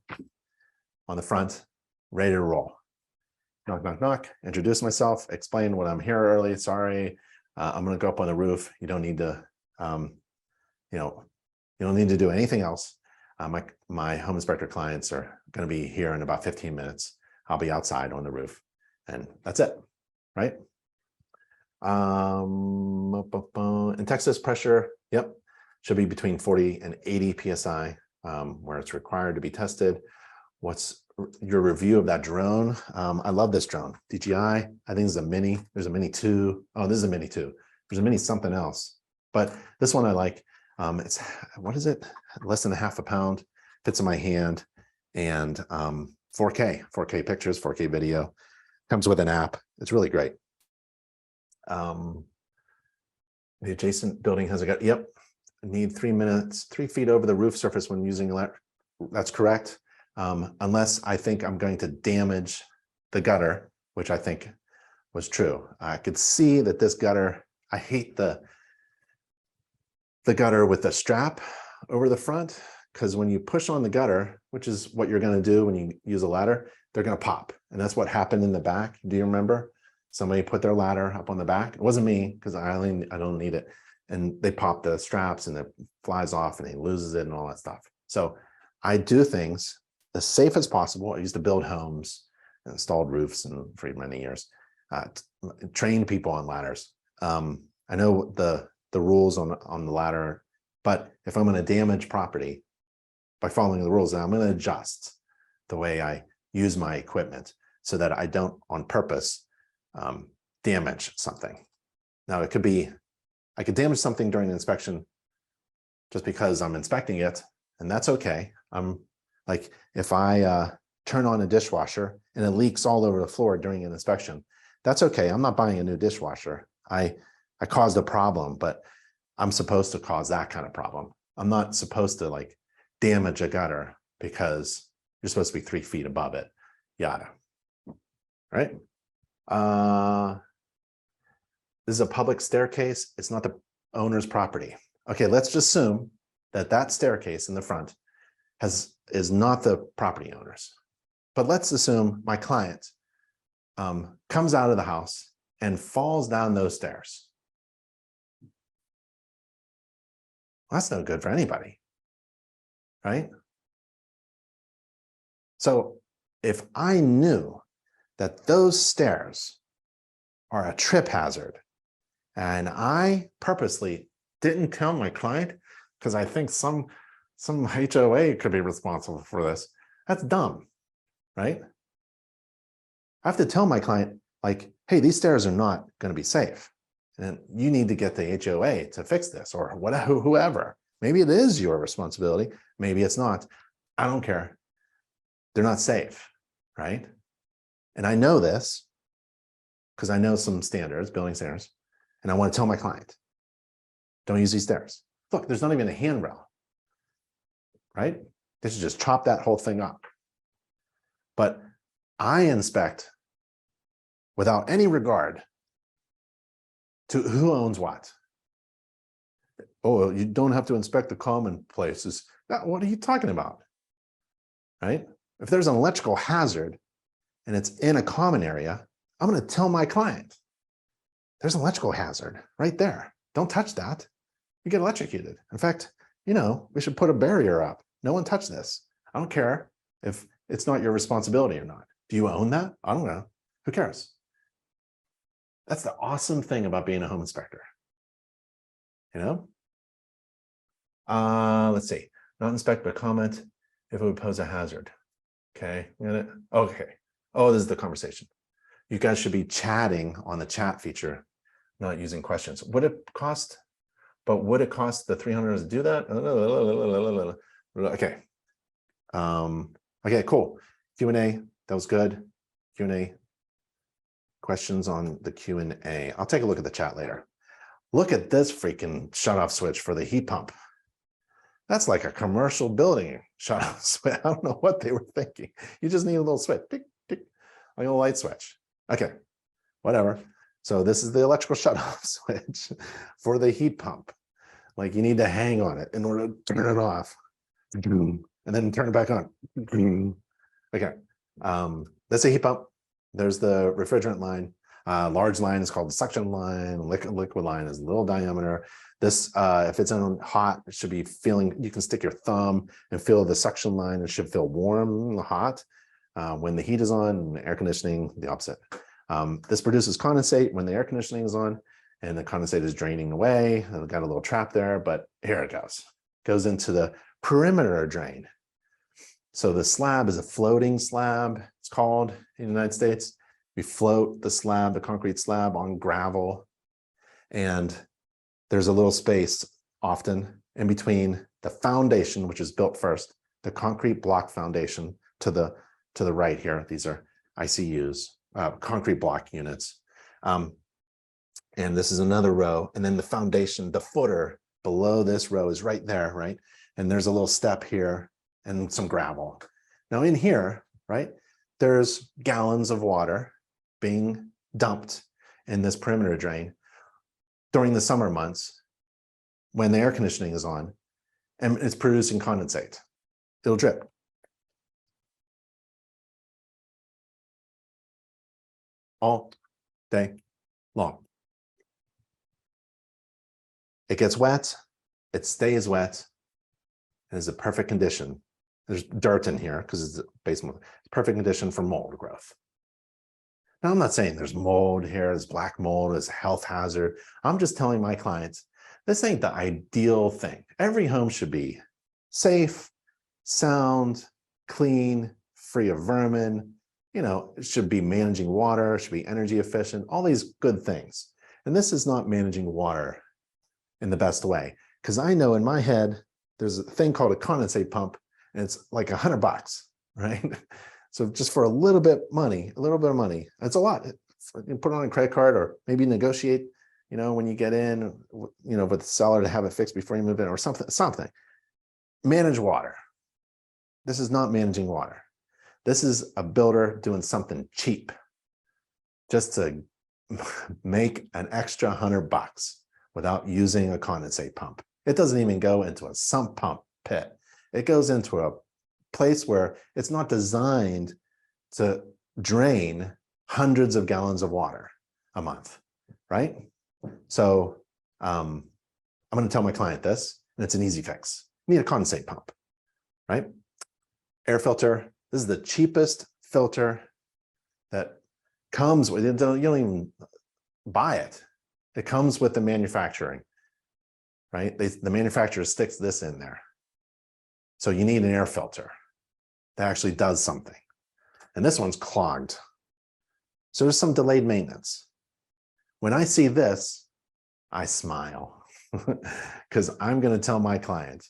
on the front, ready to roll. Knock, knock, knock, introduce myself, explain what I'm here early, sorry, I'm gonna go up on the roof. You don't need to, you don't need to do anything else. My home inspector clients are gonna be here in about 15 minutes. I'll be outside on the roof and that's it, right? In Texas, pressure, yep, should be between 40 and 80 PSI where it's required to be tested. What's your review of that drone? I love this drone, DJI. I think it's a Mini. There's a Mini 2. Oh, this is a Mini 2. There's a Mini something else, but this one I like. It's, what is it? Less than half a pound, fits in my hand, and 4K pictures, 4K video. Comes with an app. It's really great. The adjacent building has a gut. Yep. Need 3 feet over the roof surface when using electric. That's correct. Unless I think I'm going to damage the gutter, which I think was true. I could see that this gutter, I hate the gutter with the strap over the front, because when you push on the gutter, which is what you're going to do when you use a ladder, they're going to pop. And that's what happened in the back. Do you remember? Somebody put their ladder up on the back. It wasn't me, because I don't need it. And they pop the straps and it flies off and he loses it and all that stuff. So I do things as safe as possible. I used to build homes, installed roofs, and for many years, trained people on ladders. I know the rules on the ladder, but if I'm going to damage property by following the rules, then I'm going to adjust the way I use my equipment so that I don't on purpose damage something. Now it could be, I could damage something during the inspection just because I'm inspecting it, and that's okay. I'm like, if I turn on a dishwasher and it leaks all over the floor during an inspection, that's okay. I'm not buying a new dishwasher. I caused a problem, but I'm supposed to cause that kind of problem. I'm not supposed to like damage a gutter because you're supposed to be 3 feet above it, yada, right? This is a public staircase. It's not the owner's property. Okay, let's just assume that that staircase in the front is not the property owner's. But let's assume my client comes out of the house and falls down those stairs. Well, that's no good for anybody, right? So if I knew that those stairs are a trip hazard and I purposely didn't tell my client because I think some HOA could be responsible for this, that's dumb, right? I have to tell my client, like, hey, these stairs are not going to be safe. And you need to get the HOA to fix this, or whatever, whoever. Maybe it is your responsibility. Maybe it's not. I don't care. They're not safe, right? And I know this because I know some standards, building standards, and I want to tell my client, don't use these stairs. Look, there's not even a handrail, right? They should just chop that whole thing up. But I inspect without any regard to who owns what. Oh, you don't have to inspect the common places. What are you talking about? Right? If there's an electrical hazard and it's in a common area, I'm going to tell my client, there's an electrical hazard right there. Don't touch that. You get electrocuted. In fact, we should put a barrier up. No one touch this. I don't care if it's not your responsibility or not. Do you own that? I don't know. Who cares? That's the awesome thing about being a home inspector. Let's see. Not inspect, but comment if it would pose a hazard. Okay. Okay. Oh, this is the conversation. You guys should be chatting on the chat feature, not using questions. Would it cost the $300 to do that? Okay. Okay, cool. Q&A, that was good. Q&A. Questions on the Q&A. I'll take a look at the chat later. Look at this freaking shutoff switch for the heat pump. That's like a commercial building shutoff switch. I don't know what they were thinking. You just need a little switch, tick, tick, like a light switch. Okay, whatever. So this is the electrical shutoff switch for the heat pump. Like you need to hang on it in order to turn it off and then turn it back on. Okay, that's a heat pump. There's the refrigerant line. Large line is called the suction line. Liquid line is little diameter. This, if it's on hot, it should be feeling, you can stick your thumb and feel the suction line. It should feel warm, hot. When the heat is on, air conditioning, the opposite. This produces condensate when the air conditioning is on, and the condensate is draining away. I've got a little trap there, but here it goes. Goes into the perimeter drain. So the slab is a floating slab, it's called in the United States. We float the slab, the concrete slab, on gravel. And there's a little space often in between the foundation, which is built first, the concrete block foundation to the right here. These are ICUs, concrete block units. And this is another row. And then the foundation, the footer below this row is right there, right? And there's a little step here and some gravel. Now in here, right, there's gallons of water being dumped in this perimeter drain during the summer months when the air conditioning is on and it's producing condensate. It'll drip. All day long. It gets wet, it stays wet, and is a perfect condition. There's dirt in here because it's basement. It's perfect condition for mold growth. Now, I'm not saying there's mold here, there's black mold, there's a health hazard. I'm just telling my clients, this ain't the ideal thing. Every home should be safe, sound, clean, free of vermin. It should be managing water, it should be energy efficient, all these good things. And this is not managing water in the best way. Because I know in my head, there's a thing called a condensate pump, and it's like $100, right? So just for a little bit of money, it's a lot. You put it on a credit card or maybe negotiate when you get in, with the seller to have it fixed before you move in or something. Manage water. This is not managing water. This is a builder doing something cheap just to make an extra $100 without using a condensate pump. It doesn't even go into a sump pump pit. It goes into a place where it's not designed to drain hundreds of gallons of water a month, right? So I'm going to tell my client this, and it's an easy fix. You need a condensate pump, right? Air filter. This is the cheapest filter that comes with it. You don't even buy it. It comes with the manufacturing, right? The manufacturer sticks this in there. So you need an air filter that actually does something. And this one's clogged. So there's some delayed maintenance. When I see this, I smile because I'm going to tell my client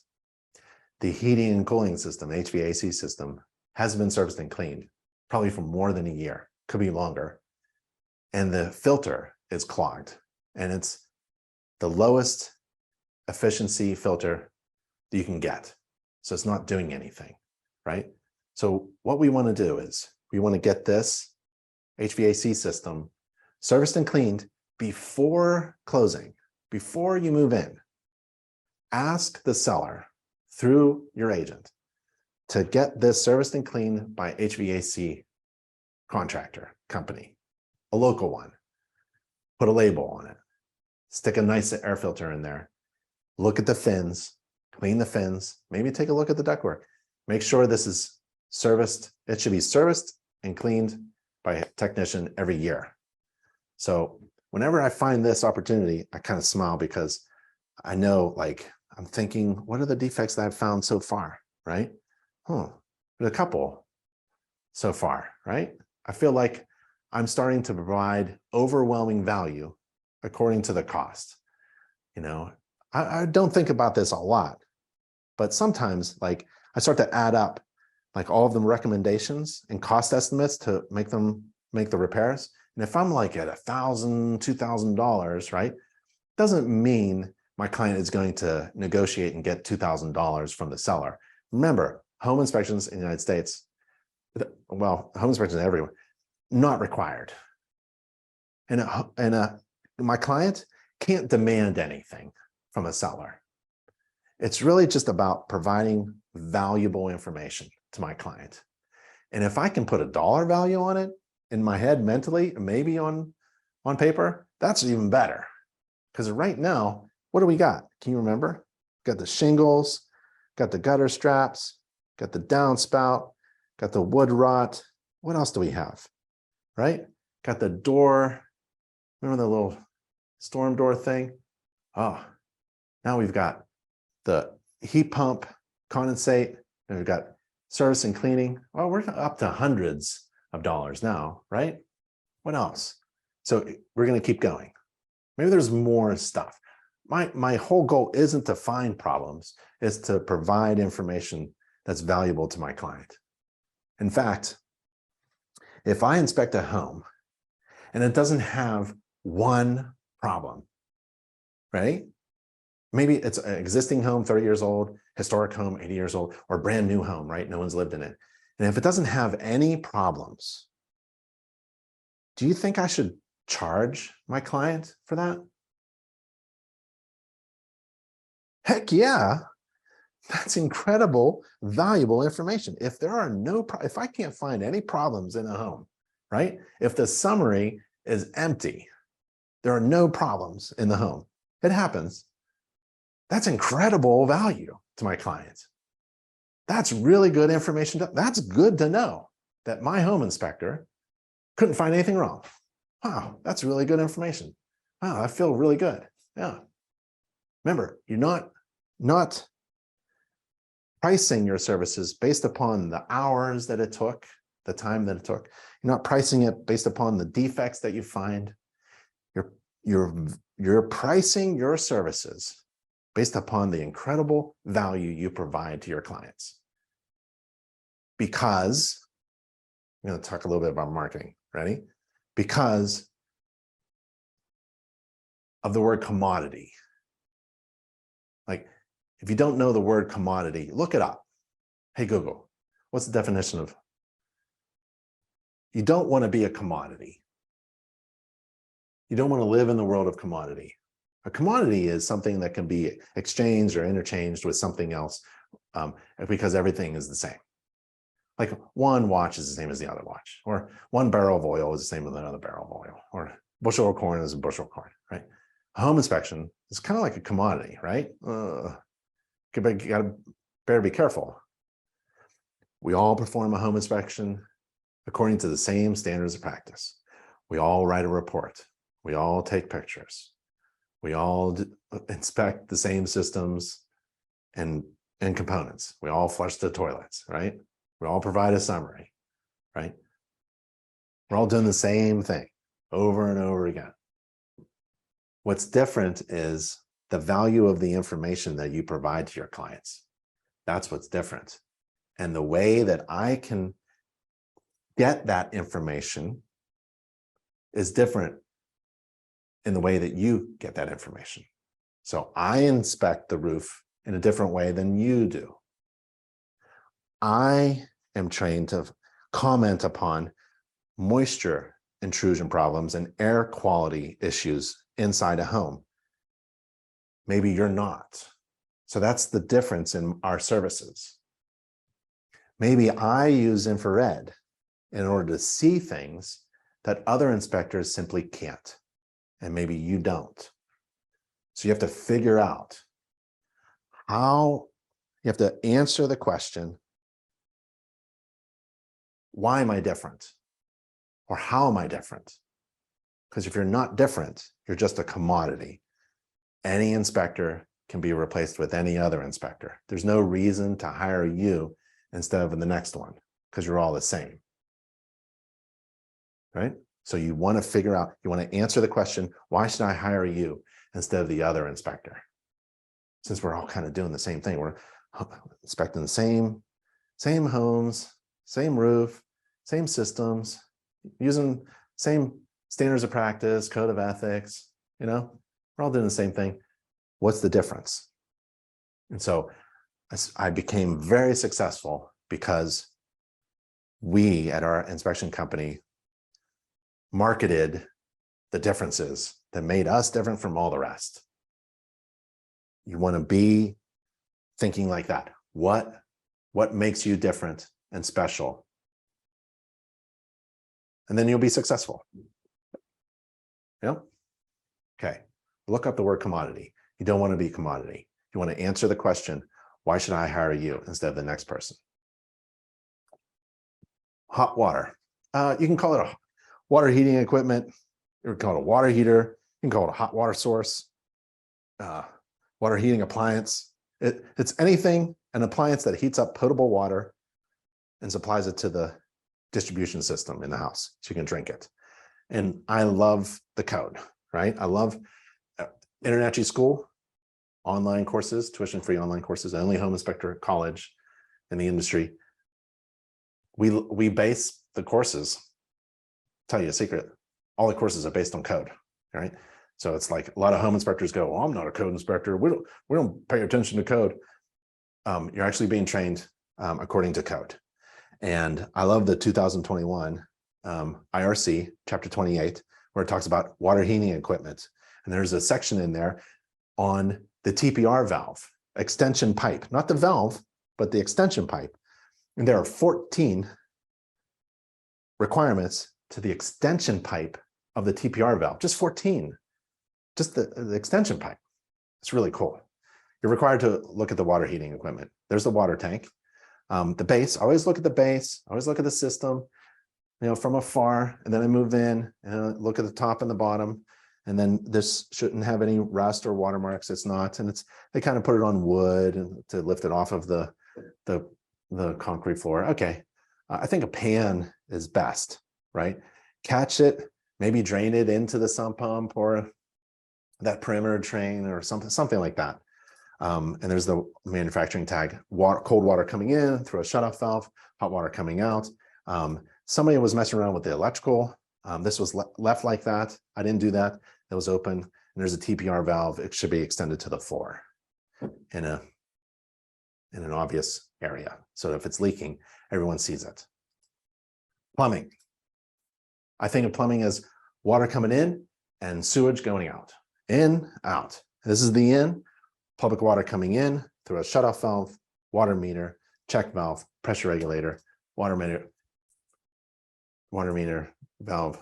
the heating and cooling system, HVAC system, has been serviced and cleaned, probably for more than a year, could be longer. And the filter is clogged. And it's the lowest efficiency filter that you can get. So it's not doing anything, right? So what we want to do is we want to get this HVAC system serviced and cleaned before closing, before you move in. Ask the seller through your agent to get this serviced and cleaned by HVAC contractor company, a local one. Put a label on it. Stick a nice air filter in there. Look at the fins, clean the fins, maybe take a look at the ductwork. Make sure this is serviced. It should be serviced and cleaned by a technician every year. So whenever I find this opportunity, I kind of smile because I know, I'm thinking, what are the defects that I've found so far, right? There's a couple so far, right? I feel like I'm starting to provide overwhelming value according to the cost. I don't think about this a lot, but sometimes I start to add up all of the recommendations and cost estimates to make the repairs. And if I'm at $1,000, $2,000, right, doesn't mean my client is going to negotiate and get $2,000 from the seller. Remember, home inspections in the United States, well, home inspections everywhere, not required. And my client can't demand anything from a seller. It's really just about providing valuable information to my client. And if I can put a dollar value on it in my head mentally, maybe on paper, that's even better. Because right now, what do we got? Can you remember? Got the shingles, got the gutter straps, got the downspout, got the wood rot. What else do we have? Right? Got the door. Remember the little storm door thing? Oh, now we've got the heat pump, condensate, and we've got service and cleaning. Well, we're up to hundreds of dollars now, right? What else? So we're going to keep going. Maybe there's more stuff. My whole goal isn't to find problems, it's to provide information that's valuable to my client. In fact, if I inspect a home and it doesn't have one problem, right? Maybe it's an existing home, 30 years old, historic home, 80 years old, or brand new home, right? No one's lived in it. And if it doesn't have any problems, do you think I should charge my client for that? Heck yeah. That's incredible, valuable information. If there are if I can't find any problems in a home, right? If the summary is empty, there are no problems in the home. It happens. That's incredible value to my clients. That's really good information. That's good to know that my home inspector couldn't find anything wrong. Wow, that's really good information. Wow, I feel really good. Yeah. Remember, you're not pricing your services based upon the hours that it took, the time that it took. You're not pricing it based upon the defects that you find. You're pricing your services based upon the incredible value you provide to your clients. Because, I'm going to talk a little bit about marketing. Ready? Because of the word commodity. Like, if you don't know the word commodity, look it up. Hey, Google, what's the definition of? You don't want to be a commodity. You don't want to live in the world of commodity. A commodity is something that can be exchanged or interchanged with something else because everything is the same. Like one watch is the same as the other watch, or one barrel of oil is the same as another barrel of oil, or bushel of corn is a bushel of corn, right? A home inspection is kind of like a commodity, right? Better be careful. We all perform a home inspection according to the same standards of practice. We all write a report. We all take pictures. We all inspect the same systems and components. We all flush the toilets, right? We all provide a summary, right? We're all doing the same thing over and over again. What's different is the value of the information that you provide to your clients. That's what's different. And the way that I can get that information is different in the way that you get that information. So I inspect the roof in a different way than you do. I am trained to comment upon moisture intrusion problems and air quality issues inside a home. Maybe you're not. So that's the difference in our services. Maybe I use infrared in order to see things that other inspectors simply can't, and maybe you don't. So you have to figure out how, you have to answer the question, why am I different? Or how am I different? Because if you're not different, you're just a commodity. Any inspector can be replaced with any other inspector. There's no reason to hire you instead of the next one, because you're all the same, right? So you want to figure out, you want to answer the question, why should I hire you instead of the other inspector? Since we're all kind of doing the same thing, we're inspecting the same homes, same roof, same systems, using same standards of practice, code of ethics, we're all doing the same thing. What's the difference? And so I became very successful because we at our inspection company marketed the differences that made us different from all the rest. You want to be thinking like that. What makes you different and special? And then you'll be successful. Yeah. Okay. Look up the word commodity. You don't want to be commodity. You want to answer the question, why should I hire you instead of the next person? Hot water. You can call it a water heating equipment. You can call it a water heater. You can call it a hot water source. Water heating appliance. It's anything, an appliance that heats up potable water and supplies it to the distribution system in the house so you can drink it. And I love the code, right? I love InterNACHI school, online courses, tuition-free online courses, the only home inspector college in the industry. We base the courses, tell you a secret, all the courses are based on code, right? So it's like a lot of home inspectors go, well, I'm not a code inspector. We don't pay attention to code. You're actually being trained according to code. And I love the 2021 IRC, chapter 28, where it talks about water heating equipment. And there's a section in there on the TPR valve, extension pipe, not the valve, but the extension pipe. And there are 14 requirements to the extension pipe of the TPR valve, just 14, just the extension pipe. It's really cool. You're required to look at the water heating equipment. There's the water tank. The base, always look at the base, always look at the system, from afar, and then I move in and look at the top and the bottom. And then this shouldn't have any rust or watermarks. It's not. And they kind of put it on wood and to lift it off of the concrete floor. Okay. I think a pan is best, right? Catch it, maybe drain it into the sump pump or that perimeter drain or something like that. And there's the manufacturing tag, cold water coming in through a shutoff valve, hot water coming out. Somebody was messing around with the electrical. This was left like that. I didn't do that. It was open. and there's a TPR valve, it should be extended to the floor in an obvious area. So if it's leaking, everyone sees it. Plumbing. I think of plumbing as water coming in and sewage going out. In, out. This is the in, public water coming in through a shutoff valve, water meter, check valve, pressure regulator, water meter, valve,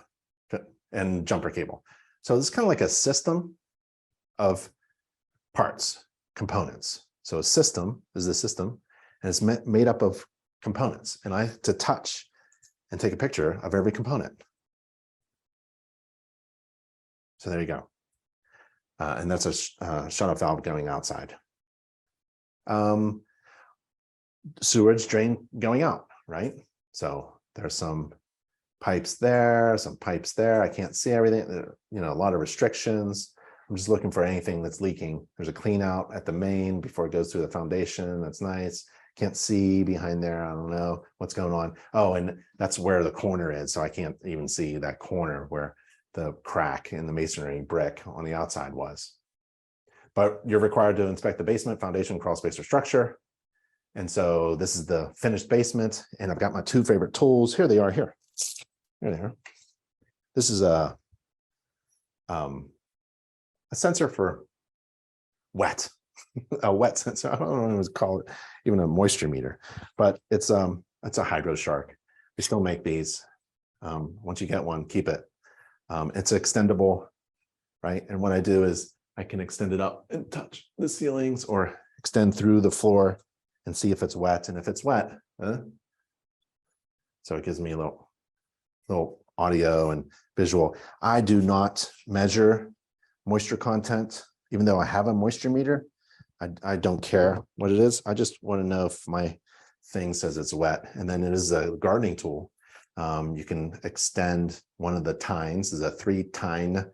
and jumper cable. So this is kind of like a system of parts, components. So a system is the system, and it's made up of components. And I have to touch and take a picture of every component. So there you go. And that's a shutoff valve going outside. Sewage drain going out, right? So there's some pipes there, some pipes there. I can't see everything, you know, a lot of restrictions. I'm just looking for anything that's leaking. There's a clean out at the main before it goes through the foundation. That's nice. Can't see behind there. I don't know what's going on. Oh, and that's where the corner is. So I can't even see that corner where the crack in the masonry brick on the outside was. But you're required to inspect the basement, foundation, crawl space, or structure. And so this is the finished basement. And I've got my two favorite tools. Here they are here. Here they are. This is a sensor for wet, a wet sensor. I don't know what to call it, even a moisture meter, but it's a Hydro Shark. We still make these. Once you get one, keep it. It's extendable, right? And what I do is I can extend it up and touch the ceilings or extend through the floor and see if it's wet. And if it's wet, so it gives me a little audio and visual. I do not measure moisture content, even though I have a moisture meter. I don't care what it is. I just want to know if my thing says it's wet. And then it is a gardening tool. You can extend one of the tines, is a 3-tine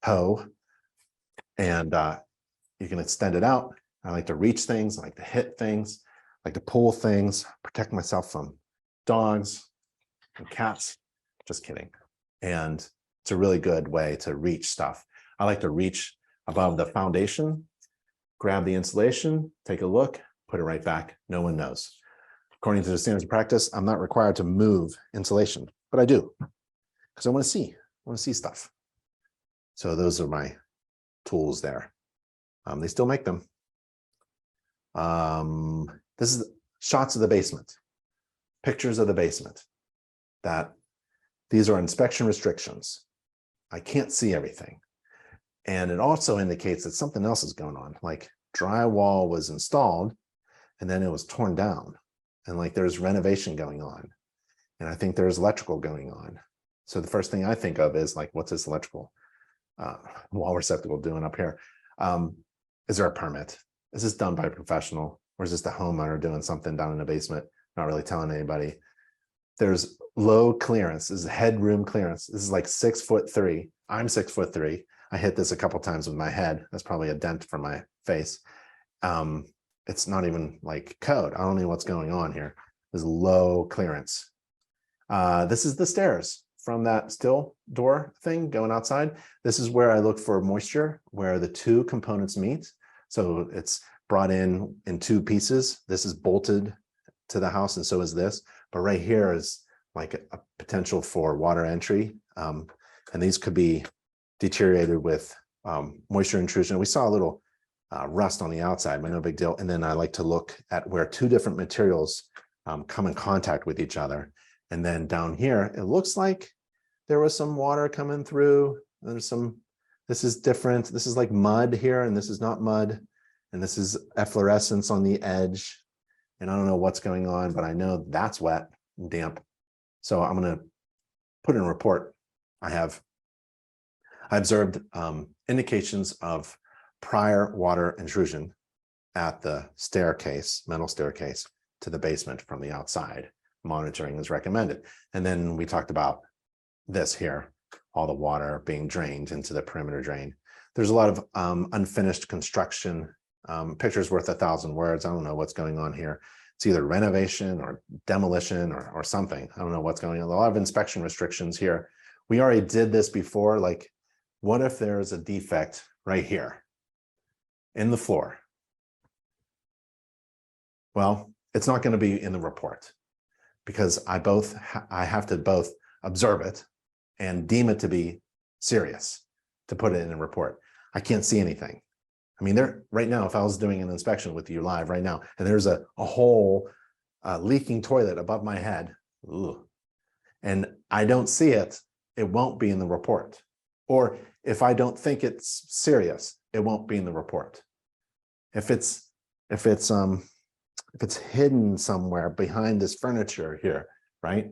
hoe, and you can extend it out. I like to reach things, I like to hit things, I like to pull things, protect myself from dogs and cats. Just kidding. And it's a really good way to reach stuff. I like to reach above the foundation, grab the insulation, take a look, put it right back. No one knows. According to the standards of practice, I'm not required to move insulation, but I do because I want to see stuff. So those are my tools there. They still make them. This is shots of the basement, pictures of the basement. These are inspection restrictions. I can't see everything. And it also indicates that something else is going on, like drywall was installed and then it was torn down. And like there's renovation going on. And I think there's electrical going on. So the first thing I think of is like, what's this electrical wall receptacle doing up here? Is there a permit? Is this done by a professional? Or is this the homeowner doing something down in the basement, not really telling anybody? There's low clearance. This is headroom clearance. This is like 6'3". I'm 6'3". I hit this a couple times with my head. That's probably a dent from my face. It's not even like code. I don't know what's going on here. There's low clearance. This is the stairs from that still door thing going outside. This is where I look for moisture, where the two components meet. So it's brought in two pieces. This is bolted to the house, and so is this. But right here is like a potential for water entry. And these could be deteriorated with moisture intrusion. We saw a little rust on the outside, but no big deal. And then I like to look at where two different materials come in contact with each other. And then down here, it looks like there was some water coming through. This is different. This is like mud here, and this is not mud. And this is efflorescence on the edge. And I don't know what's going on, but I know that's wet and damp. So I'm going to put in a report. I observed indications of prior water intrusion at the staircase, metal staircase to the basement from the outside. Monitoring is recommended. And then we talked about this here, all the water being drained into the perimeter drain. There's a lot of unfinished construction. Pictures worth 1,000 words. I don't know what's going on here. It's either renovation or demolition or something. I don't know what's going on. A lot of inspection restrictions here. We already did this before. Like, what if there's a defect right here in the floor. Well, it's not going to be in the report because I have to both observe it and deem it to be serious to put it in a report. I can't see anything. I mean, right now, if I was doing an inspection with you live right now, and there's a whole leaking toilet above my head, and I don't see it, it won't be in the report. Or if I don't think it's serious, it won't be in the report. If it's hidden somewhere behind this furniture here, right?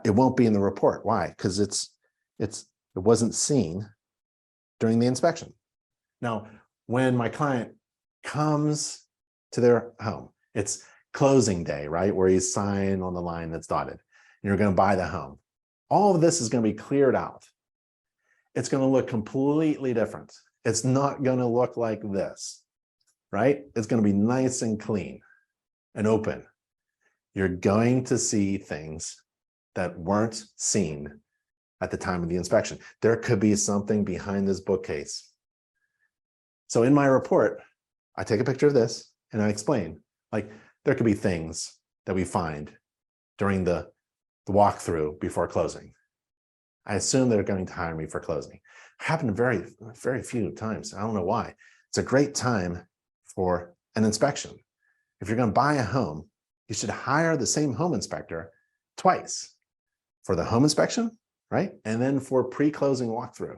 It won't be in the report. Why? Because it wasn't seen during the inspection. Now, when my client comes to their home, it's closing day, right? Where you sign on the line that's dotted, and you're going to buy the home. All of this is going to be cleared out. It's going to look completely different. It's not going to look like this, right? It's going to be nice and clean and open. You're going to see things that weren't seen at the time of the inspection. There could be something behind this bookcase. So in my report, I take a picture of this and I explain, like, there could be things that we find during the walkthrough before closing. I assume they're going to hire me for closing. It happened very, very few times. I don't know why. It's a great time for an inspection. If you're going to buy a home, you should hire the same home inspector twice, for the home inspection, right? And then for pre-closing walkthrough.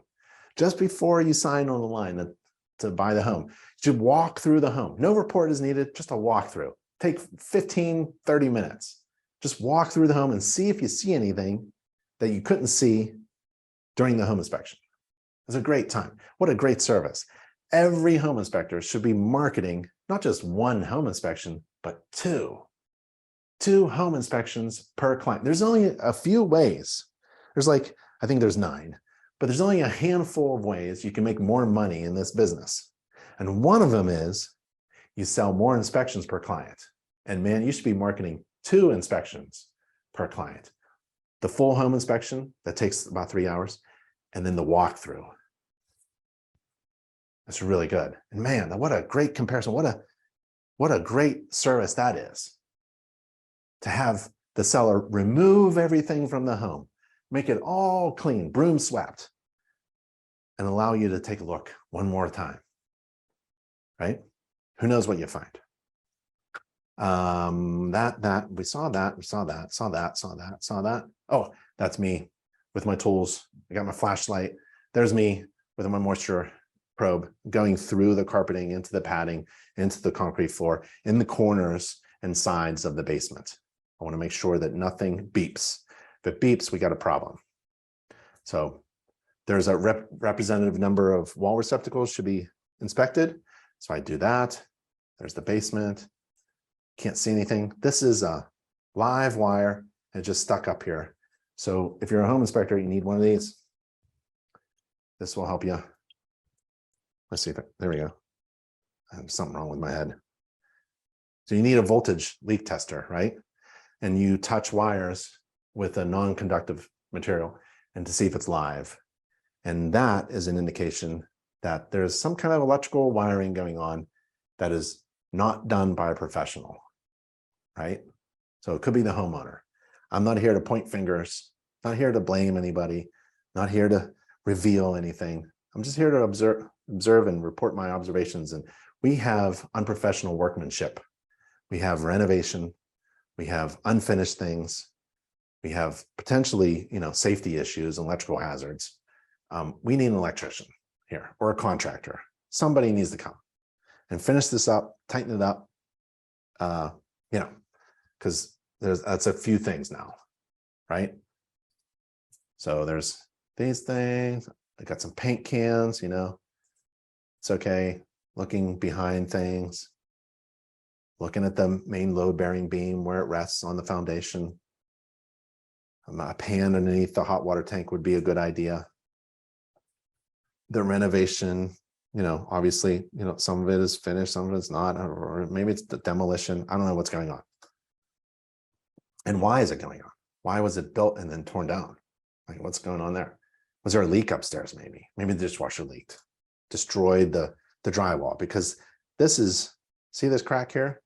Just before you sign on the line to buy the home, you should walk through the home. No report is needed, just a walkthrough. Take 15, 30 minutes. Just walk through the home and see if you see anything that you couldn't see during the home inspection. It's a great time. What a great service. Every home inspector should be marketing not just one home inspection, but two home inspections per client. There's only a few ways. I think there's 9, but there's only a handful of ways you can make more money in this business. And one of them is you sell more inspections per client. And man, you should be marketing 2 inspections per client. The full home inspection, that takes about 3 hours, and then the walkthrough. That's really good. And man, what a great comparison. What a great service that is. To have the seller remove everything from the home, make it all clean, broom swept, and allow you to take a look one more time, right? Who knows what you find? We saw that. Oh, that's me with my tools. I got my flashlight. There's me with my moisture probe going through the carpeting, into the padding, into the concrete floor, in the corners and sides of the basement. I want to make sure that nothing beeps. If it beeps, we got a problem. So there's a representative number of wall receptacles should be inspected. So I do that. There's the basement. Can't see anything. This is a live wire and just stuck up here. So if you're a home inspector, you need one of these. This will help you. Let's see if there we go. I have something wrong with my head. So you need a voltage leak tester, right? And you touch wires with a non-conductive material and to see if it's live. And that is an indication that there's some kind of electrical wiring going on that is not done by a professional, right? So it could be the homeowner. I'm not here to point fingers, not here to blame anybody, not here to reveal anything. I'm just here to observe and report my observations. And we have unprofessional workmanship. We have renovation. We have unfinished things. We have potentially, safety issues, electrical hazards. We need an electrician here or a contractor. Somebody needs to come and finish this up, tighten it up, because that's a few things now, right? So there's these things. I got some paint cans, it's okay. Looking behind things, looking at the main load-bearing beam where it rests on the foundation. A pan underneath the hot water tank would be a good idea. The renovation, obviously, some of it is finished, some of it's not, or maybe it's the demolition. I don't know what's going on. And why is it going on? Why was it built and then torn down? Like, what's going on there? Was there a leak upstairs? Maybe the dishwasher leaked. destroyed the drywall, because this is, see this crack here?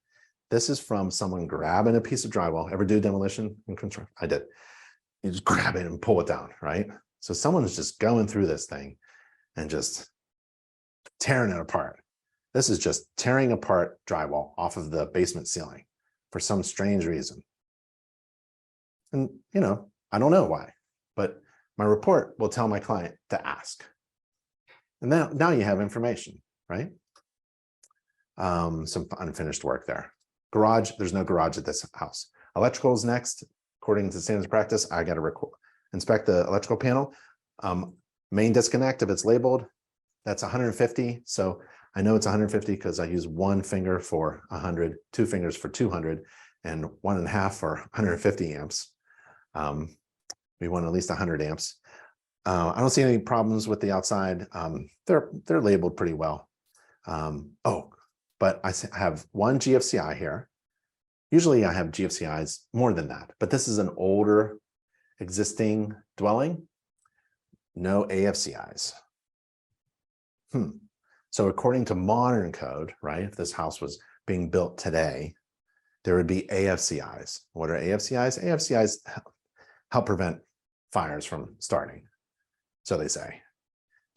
This is from someone grabbing a piece of drywall. Ever do demolition and construction? I did. You just grab it and pull it down, right? So someone's just going through this thing and just tearing it apart. This is just tearing apart drywall off of the basement ceiling for some strange reason. And, you know, I don't know why, but my report will tell my client to ask. And now you have information, right? Some unfinished work there. Garage, there's no garage at this house. Electrical is next. According to standards of practice, I got to inspect the electrical panel. Main disconnect, if it's labeled, that's 150. So I know it's 150 because I use one finger for 100, two fingers for 200, and 1.5 for 150 amps. We want at least 100 amps. I don't see any problems with the outside. They're labeled pretty well. But I have one GFCI here. Usually I have GFCIs more than that, but this is an older existing dwelling. No AFCIs. So according to modern code, right, if this house was being built today, there would be AFCIs. What are AFCIs? AFCIs help prevent fires from starting, so they say.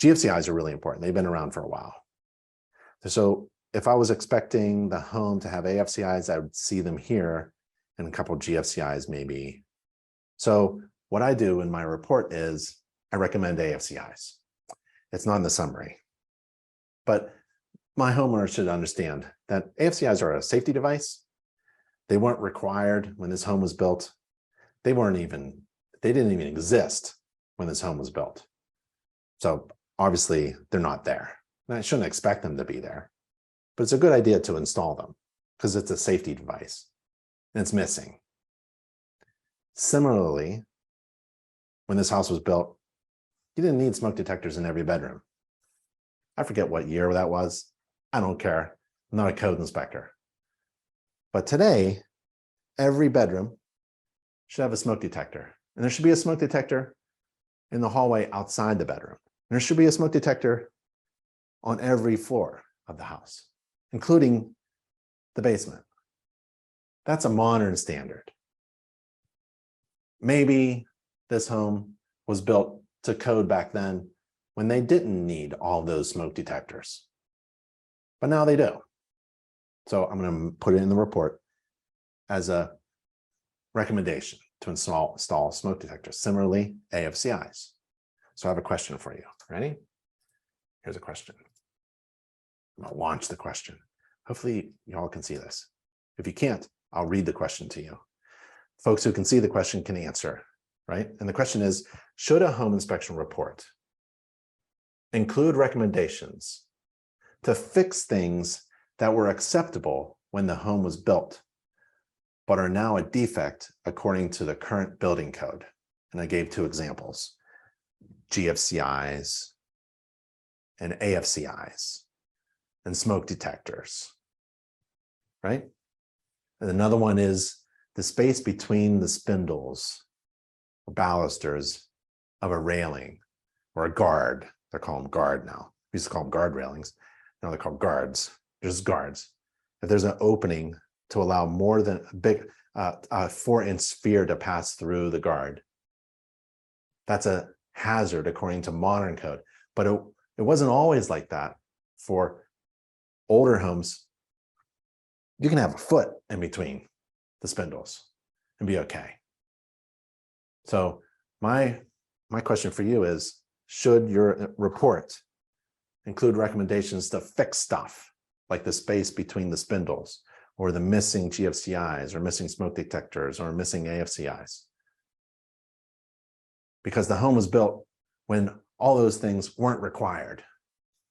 GFCIs are really important. They've been around for a while. So if I was expecting the home to have AFCIs, I would see them here, and a couple of GFCIs maybe. So what I do in my report is I recommend AFCIs. It's not in the summary. But my homeowner should understand that AFCIs are a safety device. They weren't required when this home was built. They didn't even exist when this home was built. So obviously they're not there. And I shouldn't expect them to be there, but it's a good idea to install them because it's a safety device and it's missing. Similarly, when this house was built, you didn't need smoke detectors in every bedroom. I forget what year that was. I don't care. I'm not a code inspector. But today, every bedroom should have a smoke detector. And there should be a smoke detector in the hallway outside the bedroom. And there should be a smoke detector on every floor of the house, including the basement. That's a modern standard. Maybe this home was built to code back then when they didn't need all those smoke detectors, but now they do. So I'm going to put it in the report as a recommendation to install smoke detectors. Similarly, AFCIs. So I have a question for you. Ready? Here's a question. I'm going to launch the question. Hopefully you all can see this. If you can't, I'll read the question to you. Folks who can see the question can answer, right? And the question is, should a home inspection report include recommendations to fix things that were acceptable when the home was built, but are now a defect according to the current building code? And I gave two examples, GFCIs and AFCIs and smoke detectors, right? And another one is the space between the spindles or balusters of a railing or a guard. They're called them guard now. We used to call them guard railings. Now they're called guards. They're just guards. If there's an opening to allow more than a big 4-inch sphere to pass through the guard, that's a hazard according to modern code. But it wasn't always like that. For older homes, you can have a foot in between the spindles and be okay. So my question for you is, should your report include recommendations to fix stuff like the space between the spindles or the missing GFCIs or missing smoke detectors or missing AFCIs? Because the home was built when all those things weren't required.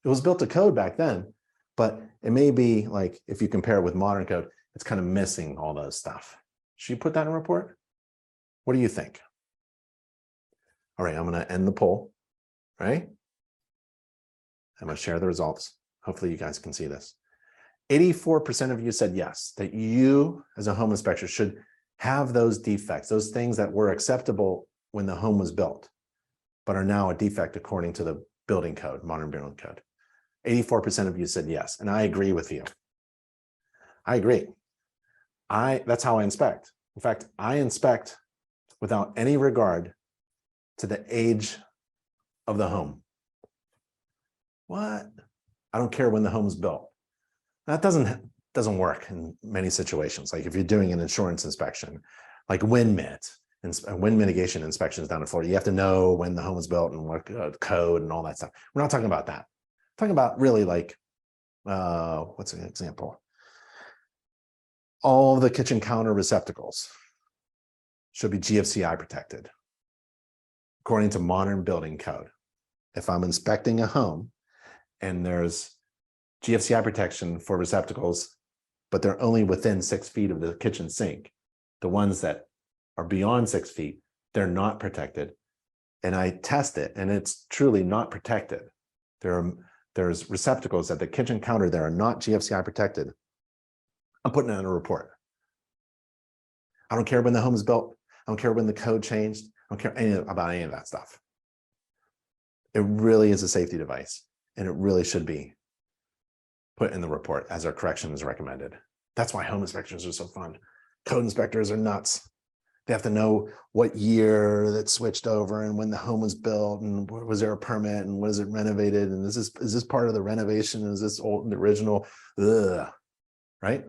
It was built to code back then, but it may be like, if you compare it with modern code, it's kind of missing all those stuff. Should you put that in a report? What do you think? All right, I'm going to end the poll, right? I'm going to share the results. Hopefully you guys can see this. 84% of you said yes, that you as a home inspector should have those defects, those things that were acceptable when the home was built, but are now a defect according to the building code, modern building code. 84% of you said yes, and I agree with you. I agree. That's how I inspect. In fact, I inspect without any regard to the age of the home. What? I don't care when the home's built. That doesn't work in many situations. Like if you're doing an insurance inspection, like wind mitigation inspections down in Florida, you have to know when the home was built and what code and all that stuff. We're not talking about that. We're talking about really like, what's an example? All the kitchen counter receptacles should be GFCI protected according to modern building code. If I'm inspecting a home and there's GFCI protection for receptacles, but they're only within 6 feet of the kitchen sink, the ones that are beyond 6 feet, they're not protected. And I test it and it's truly not protected. There's receptacles at the kitchen counter that are not GFCI protected. I'm putting it in a report. I don't care when the home is built. I don't care when the code changed. I don't care about any of that stuff. It really is a safety device, and it really should be put in the report as our correction is recommended. That's why home inspectors are so fun. Code inspectors are nuts. They have to know what year that switched over and when the home was built and was there a permit and was it renovated and is this part of the renovation? Is this old and original? Ugh. Right?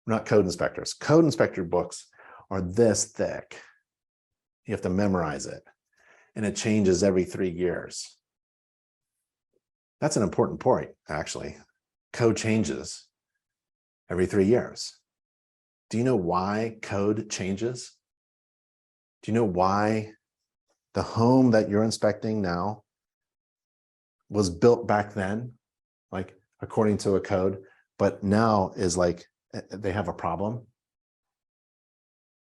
We're not code inspectors. Code inspector books are this thick. You have to memorize it, and it changes every 3 years. That's an important point, actually. Code changes every 3 years. Do you know why code changes? Do you know why the home that you're inspecting now was built back then, like according to a code, but now is like they have a problem?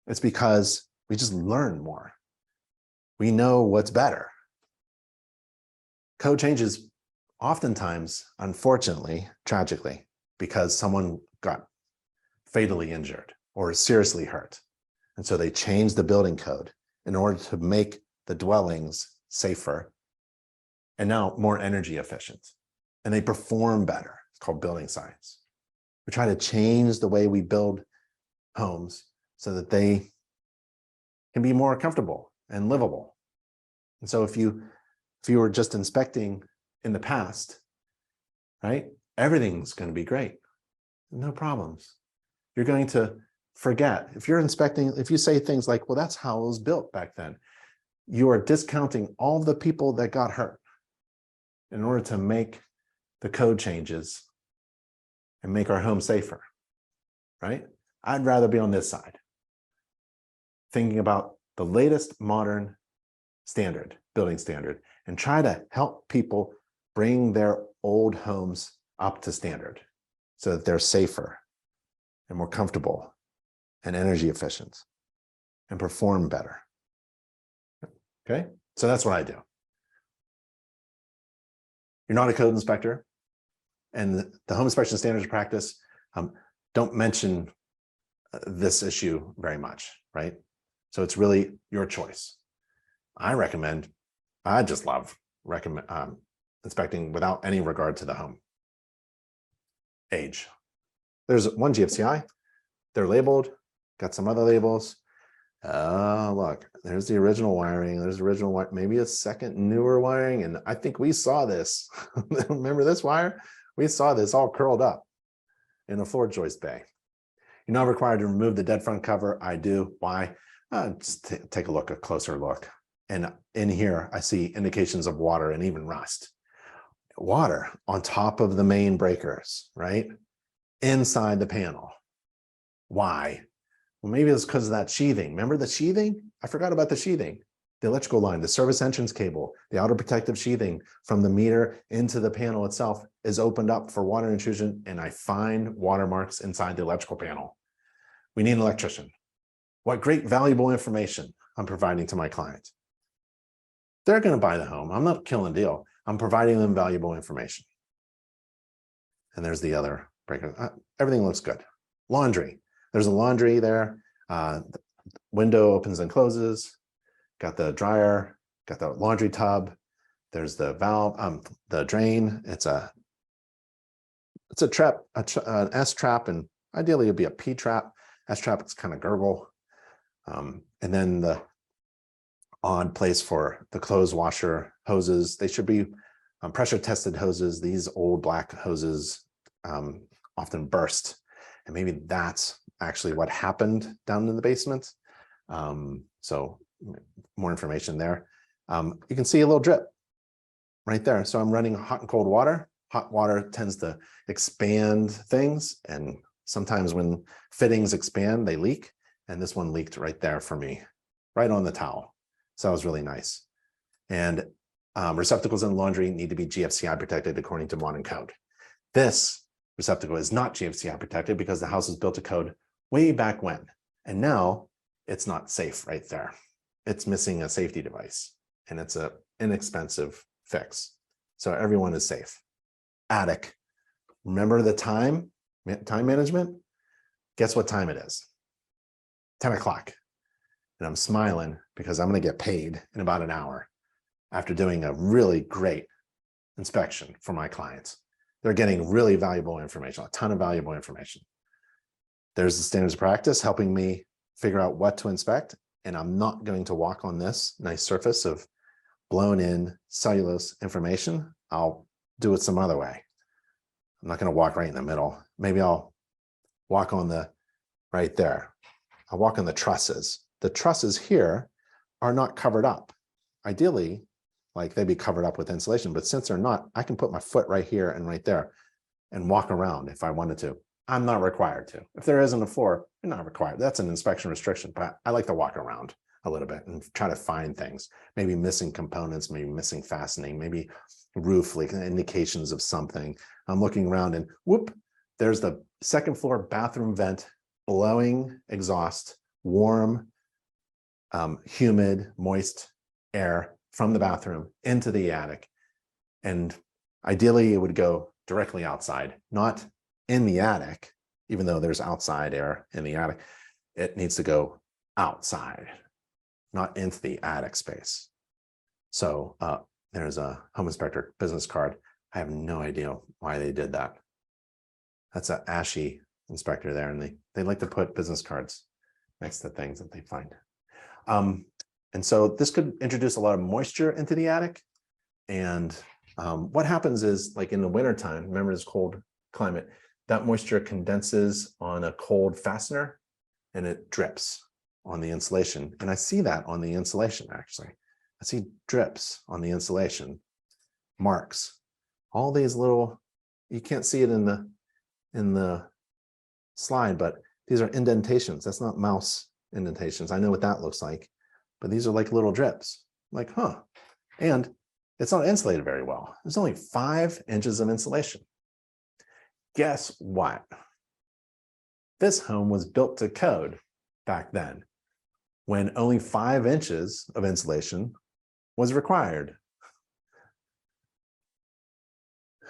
It's because we just learn more. We know what's better. Code changes oftentimes, unfortunately, tragically, because someone got fatally injured or seriously hurt. And so they changed the building code in order to make the dwellings safer and now more energy efficient. And they perform better. It's called building science. We try to change the way we build homes so that they can be more comfortable and livable. And so if you were just inspecting in the past, right, everything's going to be great. No problems. You're going to forget. If you're inspecting, if you say things like, well, that's how it was built back then, you are discounting all the people that got hurt in order to make the code changes and make our home safer, right? I'd rather be on this side, thinking about the latest modern standard, building standard, and try to help people bring their old homes up to standard so that they're safer and more comfortable and energy efficient and perform better. Okay, so that's what I do. You're not a code inspector, and the home inspection standards of practice don't mention this issue very much, right? So it's really your choice. I just love inspecting without any regard to the home age. There's one GFCI, they're labeled, got some other labels. Look, there's the original wiring, there's the original, maybe a second newer wiring, and I think we saw this. Remember this wire? We saw this all curled up in a floor joist bay. You're not required to remove the dead front cover. I do. Why? Just take a closer look. And in here, I see indications of water and even rust. Water on top of the main breakers, right? Inside the panel. Why? Well, maybe it's because of that sheathing. Remember the sheathing? I forgot about the sheathing. The electrical line, the service entrance cable, the outer protective sheathing from the meter into the panel itself is opened up for water intrusion, and I find watermarks inside the electrical panel. We need an electrician. What great valuable information I'm providing to my client. They're going to buy the home. I'm not killing the deal. I'm providing them valuable information. And there's the other breaker. Everything looks good. Laundry. There's a laundry there. The window opens and closes. Got the dryer. Got the laundry tub. There's the valve, the drain. It's a it's a trap, an S trap, and ideally it'd be a P trap. S trap, it's kind of gurgle. And then the odd place for the clothes washer hoses. They should be pressure tested hoses. These old black hoses often burst. And maybe that's actually what happened down in the basement. So more information there. You can see a little drip right there. So I'm running hot and cold water. Hot water tends to expand things. And sometimes when fittings expand, they leak. And this one leaked right there for me, right on the towel. So that was really nice. And receptacles in laundry need to be GFCI protected according to modern code. This receptacle is not GFCI protected because the house was built to code way back when. And now it's not safe right there. It's missing a safety device and it's an inexpensive fix. So everyone is safe. Attic. Remember the time management? Guess what time it is? 10 o'clock. And I'm smiling because I'm going to get paid in about an hour after doing a really great inspection for my clients. They're getting really valuable information, a ton of valuable information. There's the standards of practice helping me figure out what to inspect. And I'm not going to walk on this nice surface of blown in cellulose information. I'll do it some other way. I'm not going to walk right in the middle. Maybe I'll walk on the right there. I'll walk on the trusses. The trusses here are not covered up. Ideally, like they'd be covered up with insulation, but since they're not, I can put my foot right here and right there and walk around if I wanted to. I'm not required to. If there isn't a floor, you're not required. That's an inspection restriction, but I like to walk around a little bit and try to find things, maybe missing components, maybe missing fastening, maybe roof leak, indications of something. I'm looking around and whoop, there's the second floor bathroom vent, blowing exhaust, warm, humid, moist air from the bathroom into the attic. And ideally it would go directly outside, not in the attic, even though there's outside air in the attic. It needs to go outside, not into the attic space. So there's a home inspector business card. I have no idea why they did that. That's an ashy inspector there, and they like to put business cards next to things that they find. And so this could introduce a lot of moisture into the attic. And what happens is, like in the wintertime, remember this cold climate, that moisture condenses on a cold fastener and it drips on the insulation. And I see that on the insulation, actually. I see drips on the insulation, marks, all these little, you can't see it in the slide, but these are indentations. That's not mouse indentations. I know what that looks like, but these are like little drips. Like, huh. And it's not insulated very well. There's only 5 inches of insulation. Guess what? This home was built to code back then when only 5 inches of insulation was required.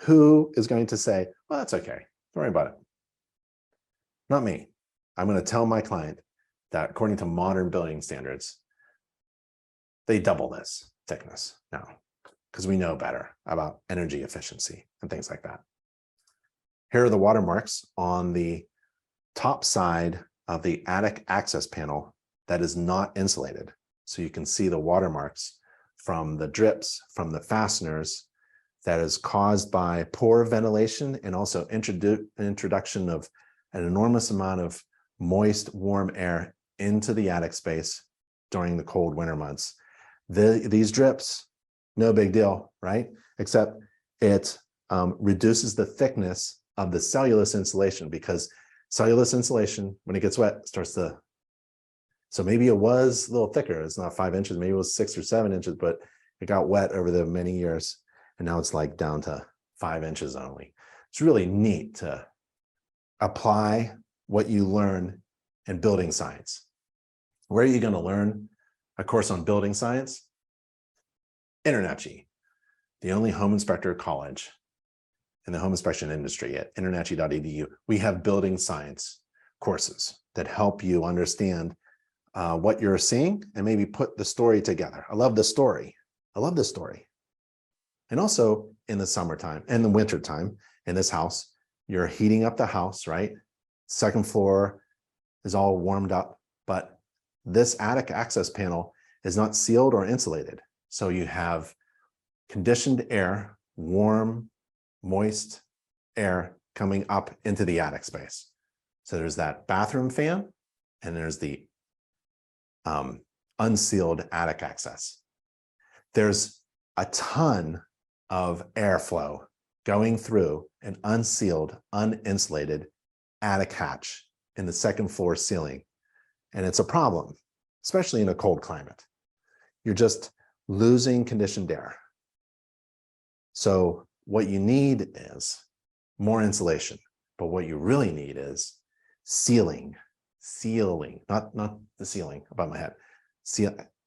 Who is going to say, well, that's okay, don't worry about it? Not me. I'm going to tell my client that according to modern building standards, they double this thickness now because we know better about energy efficiency and things like that. Here are the watermarks on the top side of the attic access panel that is not insulated. So you can see the watermarks from the drips, from the fasteners, that is caused by poor ventilation and also introduction of an enormous amount of moist, warm air into the attic space during the cold winter months. These drips, no big deal, right? Except it reduces the thickness of the cellulose insulation, because cellulose insulation, when it gets wet, starts to, so maybe it was a little thicker. It's not 5 inches, maybe it was 6 or 7 inches, but it got wet over the many years. And now it's like down to 5 inches only. It's really neat to apply what you learn in building science. Where are you going to learn a course on building science? InterNACHI, the only home inspector college in the home inspection industry at internachi.edu. We have building science courses that help you understand what you're seeing and maybe put the story together. I love the story. I love the story. And also in the summertime and the wintertime in this house, you're heating up the house, right? Second floor is all warmed up, but this attic access panel is not sealed or insulated. So you have conditioned air, warm, moist air coming up into the attic space. So there's that bathroom fan, and there's the unsealed attic access. There's a ton of airflow going through an unsealed, uninsulated attic hatch in the second floor ceiling. And it's a problem, especially in a cold climate. You're just losing conditioned air. So what you need is more insulation, but what you really need is sealing, not the ceiling above my head,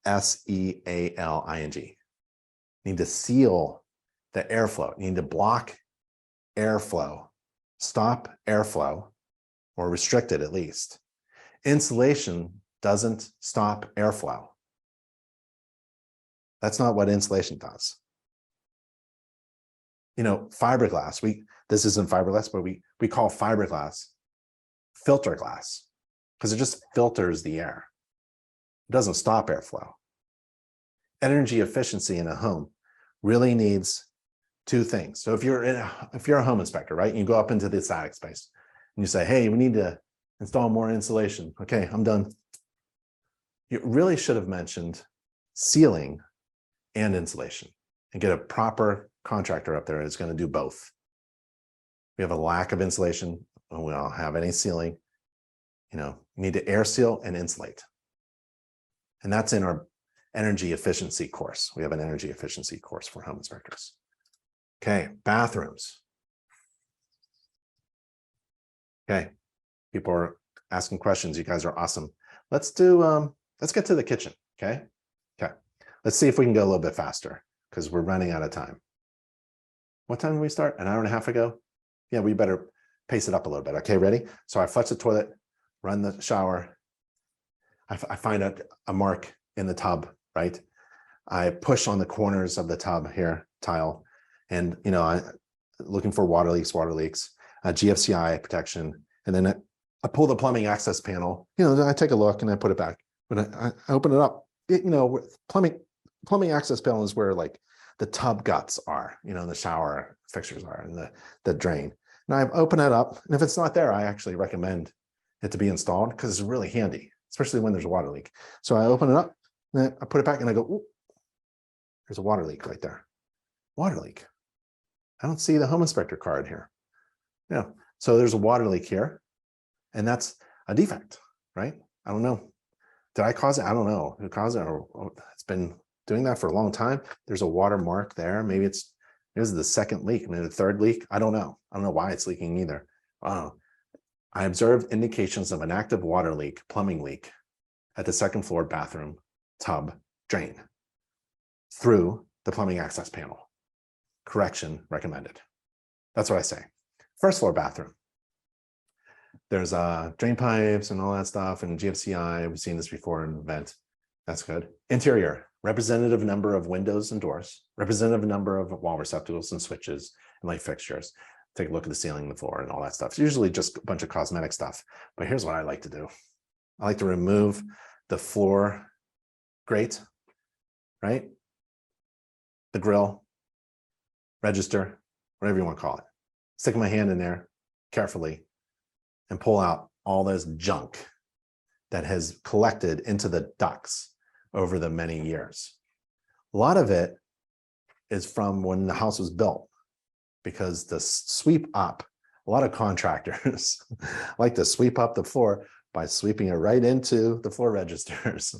S-E-A-L-I-N-G. You need to seal the airflow. You need to block airflow, stop airflow, or restrict it at least. Insulation doesn't stop airflow. That's not what insulation does. You know, fiberglass, this isn't fiberglass, but we call fiberglass filter glass because it just filters the air. It doesn't stop airflow. Energy efficiency in a home really needs two things. So if you're a home inspector, right, and you go up into this attic space and you say, hey, we need to install more insulation. Okay, I'm done. You really should have mentioned sealing and insulation and get a proper contractor up there that's going to do both. We have a lack of insulation, and we don't have any sealing. You know, you need to air seal and insulate. And that's in our energy efficiency course. We have an energy efficiency course for home inspectors. Okay, bathrooms. Okay, people are asking questions. You guys are awesome. Let's get to the kitchen, okay? Okay, let's see if we can go a little bit faster because we're running out of time. What time did we start? An hour and a half ago? Yeah, we better pace it up a little bit. Okay, ready? So I flush the toilet, run the shower. I find a mark in the tub, right? I push on the corners of the tub here, tile, and you know, looking for water leaks, GFCI protection, and then I pull the plumbing access panel. You know, I take a look and I put it back. When I open it up, you know, plumbing access panel is where like the tub guts are, you know, the shower fixtures are, and the drain. And I open it up, and if it's not there, I actually recommend it to be installed because it's really handy, especially when there's a water leak. So I open it up, and then I put it back, and I go, ooh, there's a water leak right there. Water leak. I don't see the home inspector card here. Yeah, so there's a water leak here, and that's a defect, right? I don't know. Did I cause it? I don't know who caused it, or it's been doing that for a long time. There's a water mark there. Maybe it's the second leak, maybe the third leak. I don't know. I don't know why it's leaking either. I observed indications of an active water leak, plumbing leak at the second floor bathroom tub drain through the plumbing access panel. Correction recommended. That's what I say. First floor bathroom. There's drain pipes and all that stuff, and GFCI. We've seen this before in vent. That's good. Interior, representative number of windows and doors, representative number of wall receptacles and switches and light fixtures. Take a look at the ceiling, the floor, and all that stuff. It's usually just a bunch of cosmetic stuff. But here's what I like to do. I like to remove the floor grate, right? The grill, register, whatever you want to call it. Stick my hand in there carefully and pull out all this junk that has collected into the ducts over the many years. A lot of it is from when the house was built, because the sweep up, a lot of contractors like to sweep up the floor by sweeping it right into the floor registers,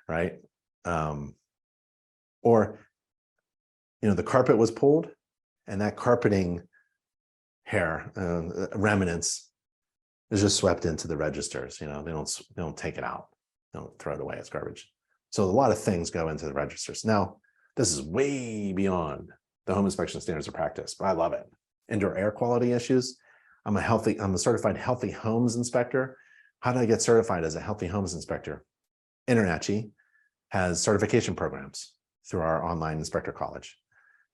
right? Or, you know, the carpet was pulled, and that carpeting hair, remnants, is just swept into the registers. You know, they don't take it out. They don't throw it away as garbage. So a lot of things go into the registers. Now, this is way beyond the home inspection standards of practice, but I love it. Indoor air quality issues. I'm a certified healthy homes inspector. How did I get certified as a healthy homes inspector? InterNACHI has certification programs through our online inspector college.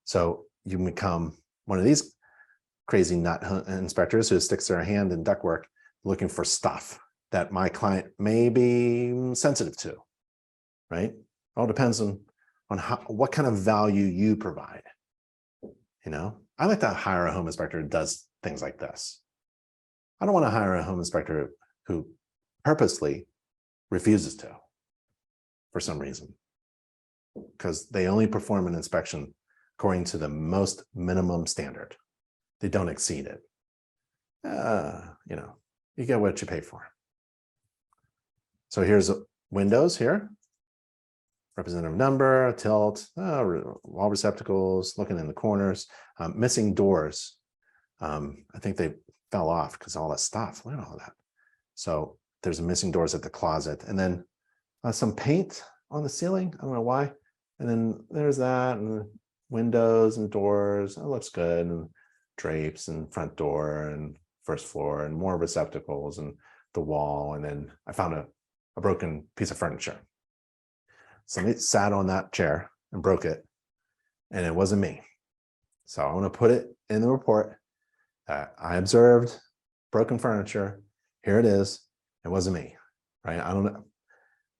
So you can become one of these crazy nut inspectors who sticks their hand in ductwork looking for stuff that my client may be sensitive to, right? All depends on what kind of value you provide. You know, I like to hire a home inspector who does things like this. I don't want to hire a home inspector who purposely refuses to for some reason, because they only perform an inspection according to the most minimum standard. They don't exceed it. You know, you get what you pay for. So here's windows here. Representative number, tilt, wall receptacles, looking in the corners, missing doors. I think they fell off because all that stuff, look at all that. So there's missing doors at the closet, and then some paint on the ceiling. I don't know why. And then there's that, and windows and doors. It looks good, and drapes and front door and first floor and more receptacles and the wall. And then I found a broken piece of furniture. Somebody sat on that chair and broke it, and it wasn't me. So I want to put it in the report. I observed broken furniture. Here it is. It wasn't me, right? I don't know.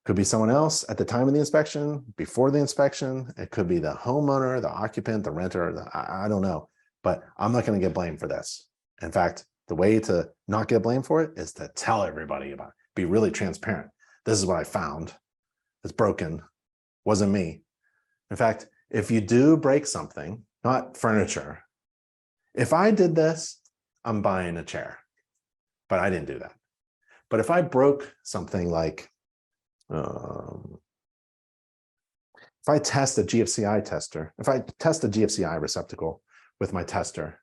Could be someone else at the time of the inspection, before the inspection. It could be the homeowner, the occupant, the renter. I don't know, but I'm not going to get blamed for this. In fact, the way to not get blamed for it is to tell everybody about it. Be really transparent. This is what I found. It's broken. Wasn't me. In fact, if you do break something, not furniture, if I did this, I'm buying a chair, but I didn't do that. But if I broke something like, if I test a GFCI tester, if I test a GFCI receptacle with my tester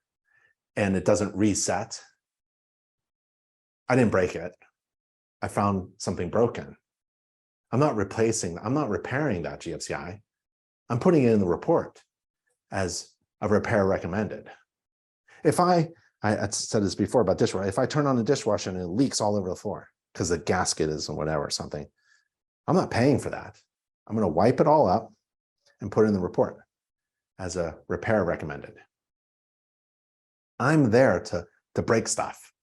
and it doesn't reset, I didn't break it. I found something broken. I'm not repairing that GFCI. I'm putting it in the report as a repair recommended. If I said this before about dishwasher, if I turn on the dishwasher and it leaks all over the floor because the gasket is or whatever, something, I'm not paying for that. I'm going to wipe it all up and put it in the report as a repair recommended. I'm there to break stuff,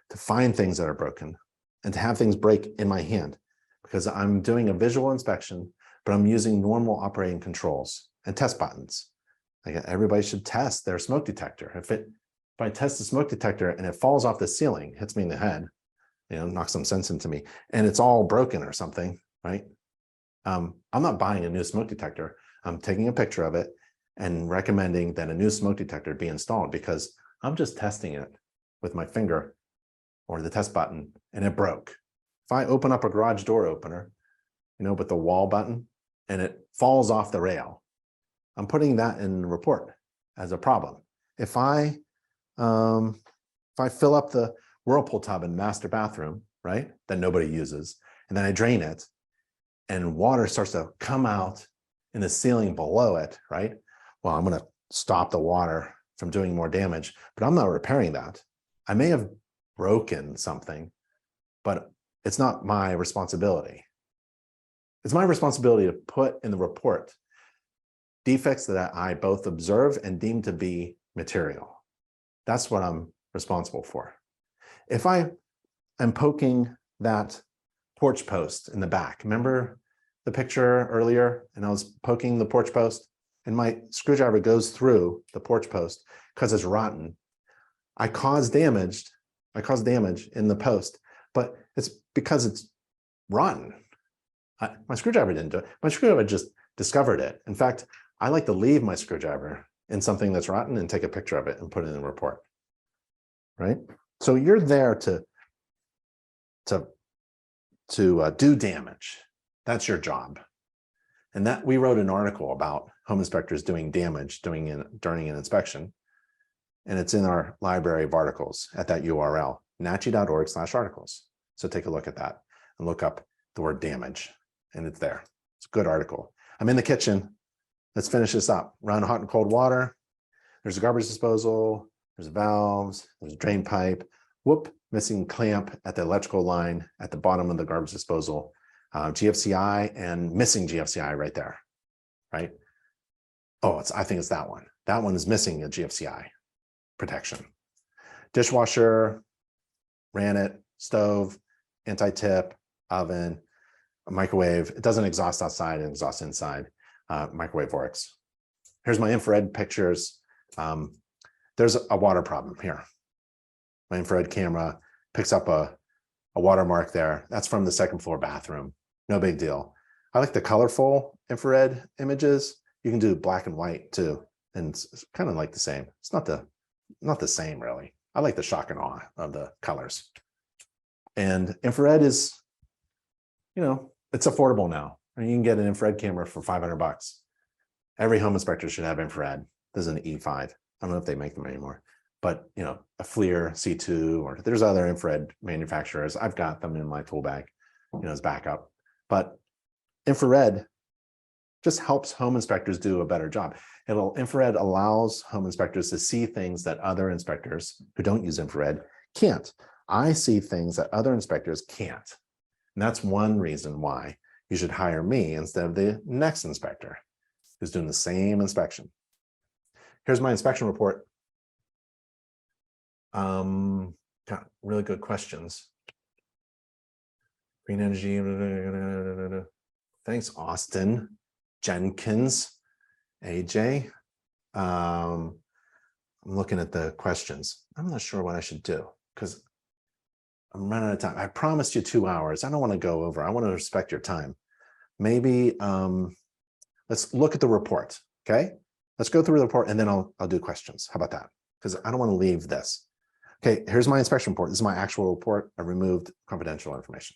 to find things that are broken, and to have things break in my hand, because I'm doing a visual inspection, but I'm using normal operating controls and test buttons. Like, everybody should test their smoke detector. If I test the smoke detector and it falls off the ceiling, hits me in the head, you know, knocks some sense into me, and it's all broken or something, right? I'm not buying a new smoke detector. I'm taking a picture of it and recommending that a new smoke detector be installed, because I'm just testing it with my finger or the test button and it broke. If I open up a garage door opener, you know, with the wall button, and it falls off the rail, I'm putting that in the report as a problem. If I fill up the whirlpool tub in master bathroom, right, that nobody uses, and then I drain it, and water starts to come out in the ceiling below it, right? Well, I'm going to stop the water from doing more damage, but I'm not repairing that. I may have broken something, but it's not my responsibility. It's my responsibility to put in the report defects that I both observe and deem to be material. That's what I'm responsible for. If I am poking that porch post in the back, remember the picture earlier, and I was poking the porch post and my screwdriver goes through the porch post because it's rotten. I cause damage in the post, but it's because it's rotten. My screwdriver didn't do it. My screwdriver just discovered it. In fact, I like to leave my screwdriver in something that's rotten and take a picture of it and put it in the report, right? So you're there to do damage. That's your job. And that we wrote an article about home inspectors doing damage during an inspection. And it's in our library of articles at that URL, nachi.org/articles. So take a look at that and look up the word damage, and it's there. It's a good article. I'm in the kitchen. Let's finish this up. Run hot and cold water. There's a garbage disposal. There's valves. There's a drain pipe. Whoop, missing clamp at the electrical line at the bottom of the garbage disposal. GFCI and missing GFCI right there, right? Oh, I think it's that one. That one is missing a GFCI. protection. Dishwasher, ran it, stove, anti-tip, oven, a microwave. It doesn't exhaust outside, it exhausts inside. Microwave works. Here's my infrared pictures. There's a water problem here. My infrared camera picks up a watermark there. That's from the second floor bathroom. No big deal. I like the colorful infrared images. You can do black and white too, and it's kind of like the same. It's not the same really. I like the shock and awe of the colors. And infrared is, it's affordable now. You can get an infrared camera for $500. Every home inspector should have infrared. This is an E5. I don't know if they make them anymore, but a FLIR C2, or there's other infrared manufacturers. I've got them in my tool bag, as backup. But infrared just helps home inspectors do a better job. Infrared allows home inspectors to see things that other inspectors who don't use infrared can't. I see things that other inspectors can't. And that's one reason why you should hire me instead of the next inspector who's doing the same inspection. Here's my inspection report. Got really good questions. Green energy. Thanks, Austin. Jenkins, AJ. I'm looking at the questions. I'm not sure what I should do because I'm running out of time. I promised you 2 hours. I don't want to go over. I want to respect your time. Maybe let's look at the report. Okay, let's go through the report and then I'll do questions. How about that? Because I don't want to leave this. Okay, here's my inspection report. This is my actual report. I removed confidential information.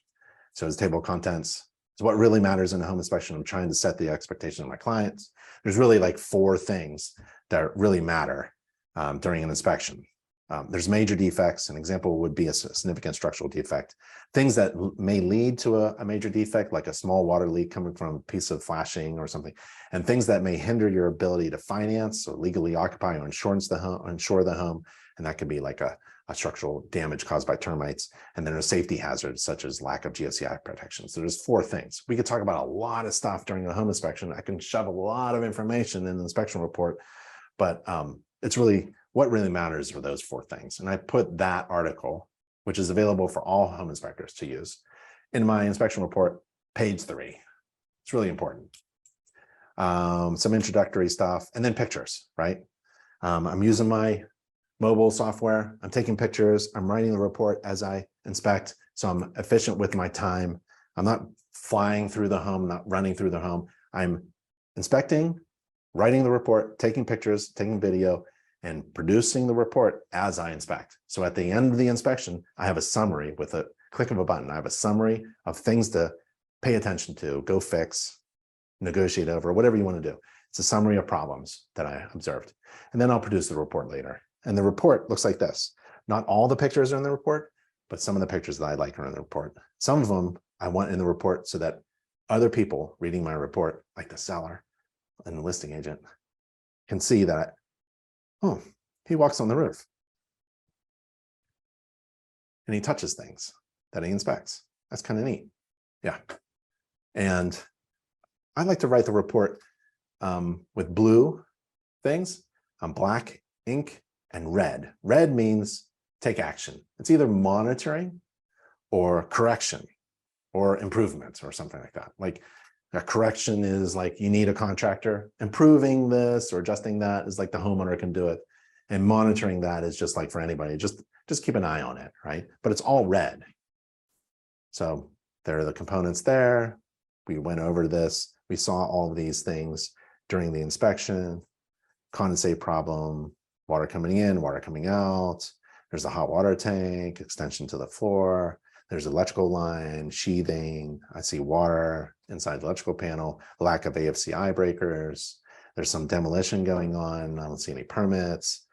So it's table of contents. It's what really matters in a home inspection. I'm trying to set the expectation of my clients. There's really like 4 things that really matter during an inspection. There's major defects. An example would be a significant structural defect. Things that may lead to a major defect, like a small water leak coming from a piece of flashing or something, and things that may hinder your ability to finance or legally occupy or insure the home. And that could be like a structural damage caused by termites. And then there's safety hazards such as lack of GFCI protection. So there's 4 things. We could talk about a lot of stuff during a home inspection. I can shove a lot of information in the inspection report, but it's really, what really matters are those 4 things. And I put that article, which is available for all home inspectors to use, in my inspection report, page 3. It's really important. Some introductory stuff, and then pictures, right? I'm using my mobile software. I'm taking pictures. I'm writing the report as I inspect. So I'm efficient with my time. I'm not flying through the home, not running through the home. I'm inspecting, writing the report, taking pictures, taking video, and producing the report as I inspect. So at the end of the inspection, I have a summary with a click of a button. I have a summary of things to pay attention to, go fix, negotiate over, whatever you want to do. It's a summary of problems that I observed. And then I'll produce the report later. And the report looks like this. Not all the pictures are in the report, but some of the pictures that I like are in the report. Some of them I want in the report so that other people reading my report, like the seller and the listing agent, can see that, oh, he walks on the roof and he touches things that he inspects. That's kind of neat. Yeah. And I like to write the report with blue things, black ink, and red. Red means take action. It's either monitoring or correction or improvement or something like that. Like a correction is like you need a contractor. Improving this or adjusting that is like the homeowner can do it. And monitoring that is just like for anybody, just keep an eye on it, right? But it's all red. So there are the components there. We went over this. We saw all of these things during the inspection. Condensate problem, water coming in, water coming out. There's a hot water tank, extension to the floor. There's electrical line, sheathing. I see water inside the electrical panel, lack of AFCI breakers. There's some demolition going on. I don't see any permits.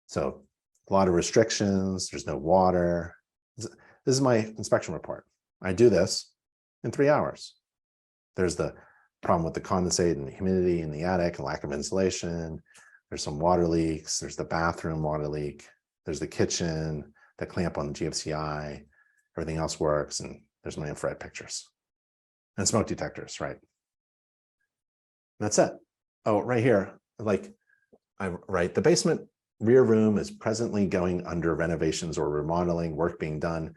So a lot of restrictions. There's no water. This is my inspection report. I do this in 3 hours. There's the problem with the condensate and the humidity in the attic, and lack of insulation. There's some water leaks. There's the bathroom water leak. There's the kitchen, the clamp on the GFCI. Everything else works. And there's my infrared pictures and smoke detectors, right? And that's it. Oh, right here, like I write the basement rear room is presently going under renovations or remodeling, work being done,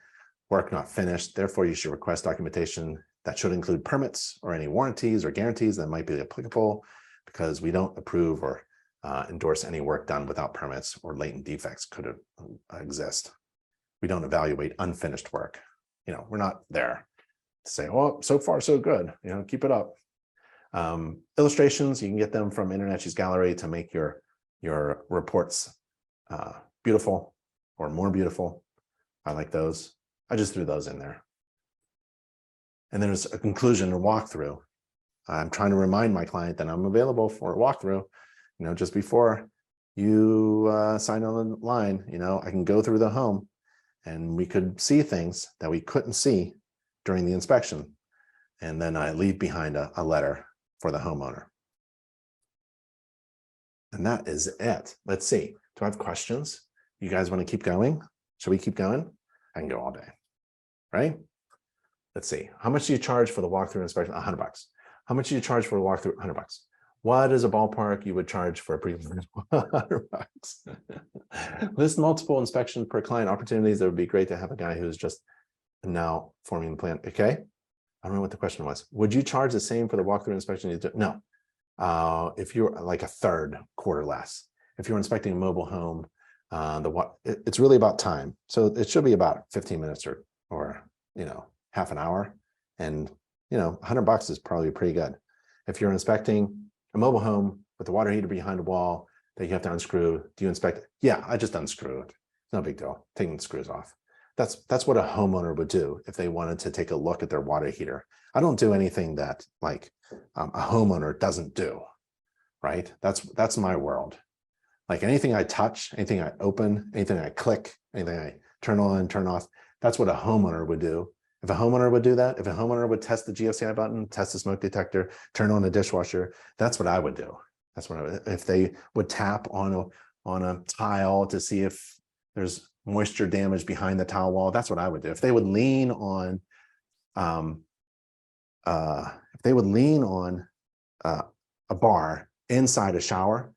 work not finished. Therefore, you should request documentation that should include permits or any warranties or guarantees that might be applicable, because we don't approve or endorse any work done without permits or latent defects could exist. We don't evaluate unfinished work. We're not there to say, oh, so far so good, keep it up. Illustrations, you can get them from InterNACHI's gallery to make your reports beautiful or more beautiful. I like those. I just threw those in there. And then there's a conclusion or walkthrough. I'm trying to remind my client that I'm available for a walkthrough. Just before you sign on the line, I can go through the home and we could see things that we couldn't see during the inspection. And then I leave behind a letter for the homeowner. And that is it. Let's see. Do I have questions? You guys want to keep going? Should we keep going? I can go all day, right? Let's see. How much do you charge for the walkthrough inspection? $100. How much do you charge for a walkthrough? $100. What is a ballpark you would charge for a pre-inspection? $100. List multiple inspections per client opportunities. That would be great to have a guy who's just now forming the plan. Okay. I don't know what the question was. Would you charge the same for the walkthrough inspection you do? No. If you're like a third, quarter less. If you're inspecting a mobile home, it's really about time. So it should be about 15 minutes or half an hour. And $100 is probably pretty good. If you're inspecting a mobile home with the water heater behind a wall that you have to unscrew, do you inspect it? Yeah, I just unscrew it. It's no big deal. Taking the screws off. That's what a homeowner would do if they wanted to take a look at their water heater. I don't do anything that like a homeowner doesn't do, right? That's my world. Like anything I touch, anything I open, anything I click, anything I turn on, turn off, that's what a homeowner would do. If a homeowner would do that, if a homeowner would test the GFCI button, test the smoke detector, turn on the dishwasher, that's what I would do. That's what I would. If they would tap on a tile to see if there's moisture damage behind the tile wall, that's what I would do. If they would lean on, a bar inside a shower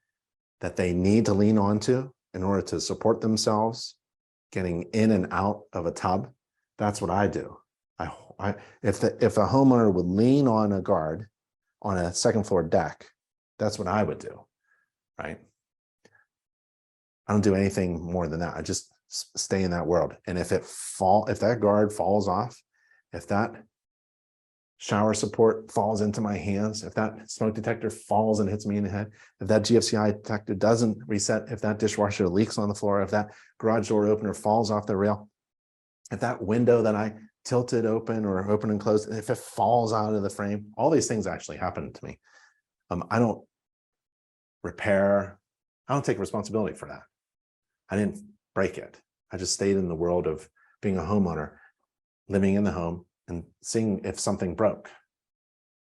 that they need to lean onto in order to support themselves getting in and out of a tub, that's what I do. If a homeowner would lean on a guard on a second floor deck, that's what I would do, right? I don't do anything more than that. I just stay in that world. And if that guard falls off, if that shower support falls into my hands, if that smoke detector falls and hits me in the head, if that GFCI detector doesn't reset, if that dishwasher leaks on the floor, if that garage door opener falls off the rail, if that window that I tilted open or open and closed, if it falls out of the frame, all these things actually happen to me. I don't repair, I don't take responsibility for that. I didn't break it. I just stayed in the world of being a homeowner, living in the home and seeing if something broke.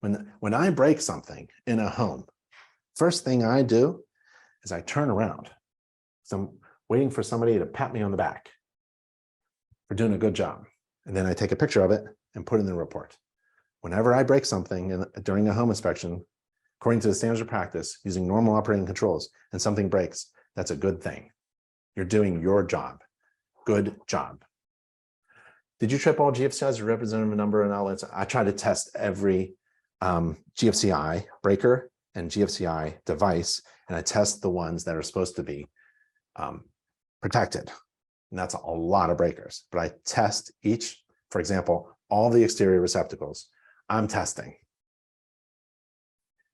When I break something in a home, first thing I do is I turn around. So I'm waiting for somebody to pat me on the back for doing a good job. And then I take a picture of it and put it in the report. Whenever I break something during a home inspection, according to the standards of practice, using normal operating controls, and something breaks, that's a good thing. You're doing your job. Good job. Did you trip all GFCIs or representative number and outlets? I try to test every GFCI breaker and GFCI device, and I test the ones that are supposed to be protected. And that's a lot of breakers, but I test each, for example, all the exterior receptacles. I'm testing.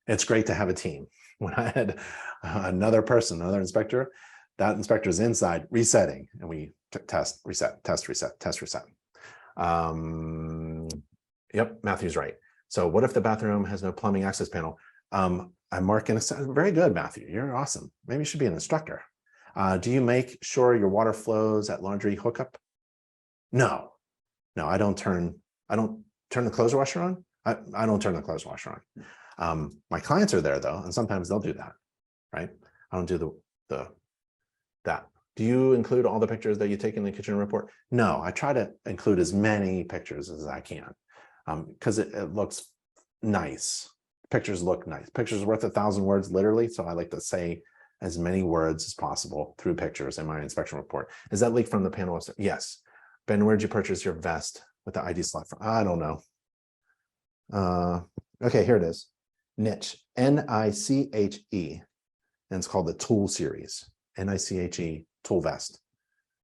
It's great to have a team. When I had another inspector, that inspector is inside resetting, and we test, reset, test, reset, test, reset. Yep, Matthew's right. So what if the bathroom has no plumbing access panel? I'm marking, very good, Matthew, you're awesome. Maybe you should be an instructor. Do you make sure your water flows at laundry hookup? No, I don't turn the clothes washer on. I don't turn the clothes washer on. My clients are there though, and sometimes they'll do that, right? I don't do that. Do you include all the pictures that you take in the kitchen report? No, I try to include as many pictures as I can because it looks nice. Pictures look nice. Pictures are worth 1,000 words, literally. So I like to say as many words as possible through pictures in my inspection report. Is that leaked from the panel? Yes. Ben, where'd you purchase your vest with the ID slot from? I don't know. Okay, here it is. Niche, N-I-C-H-E. And it's called the Tool Series, N-I-C-H-E, Tool Vest.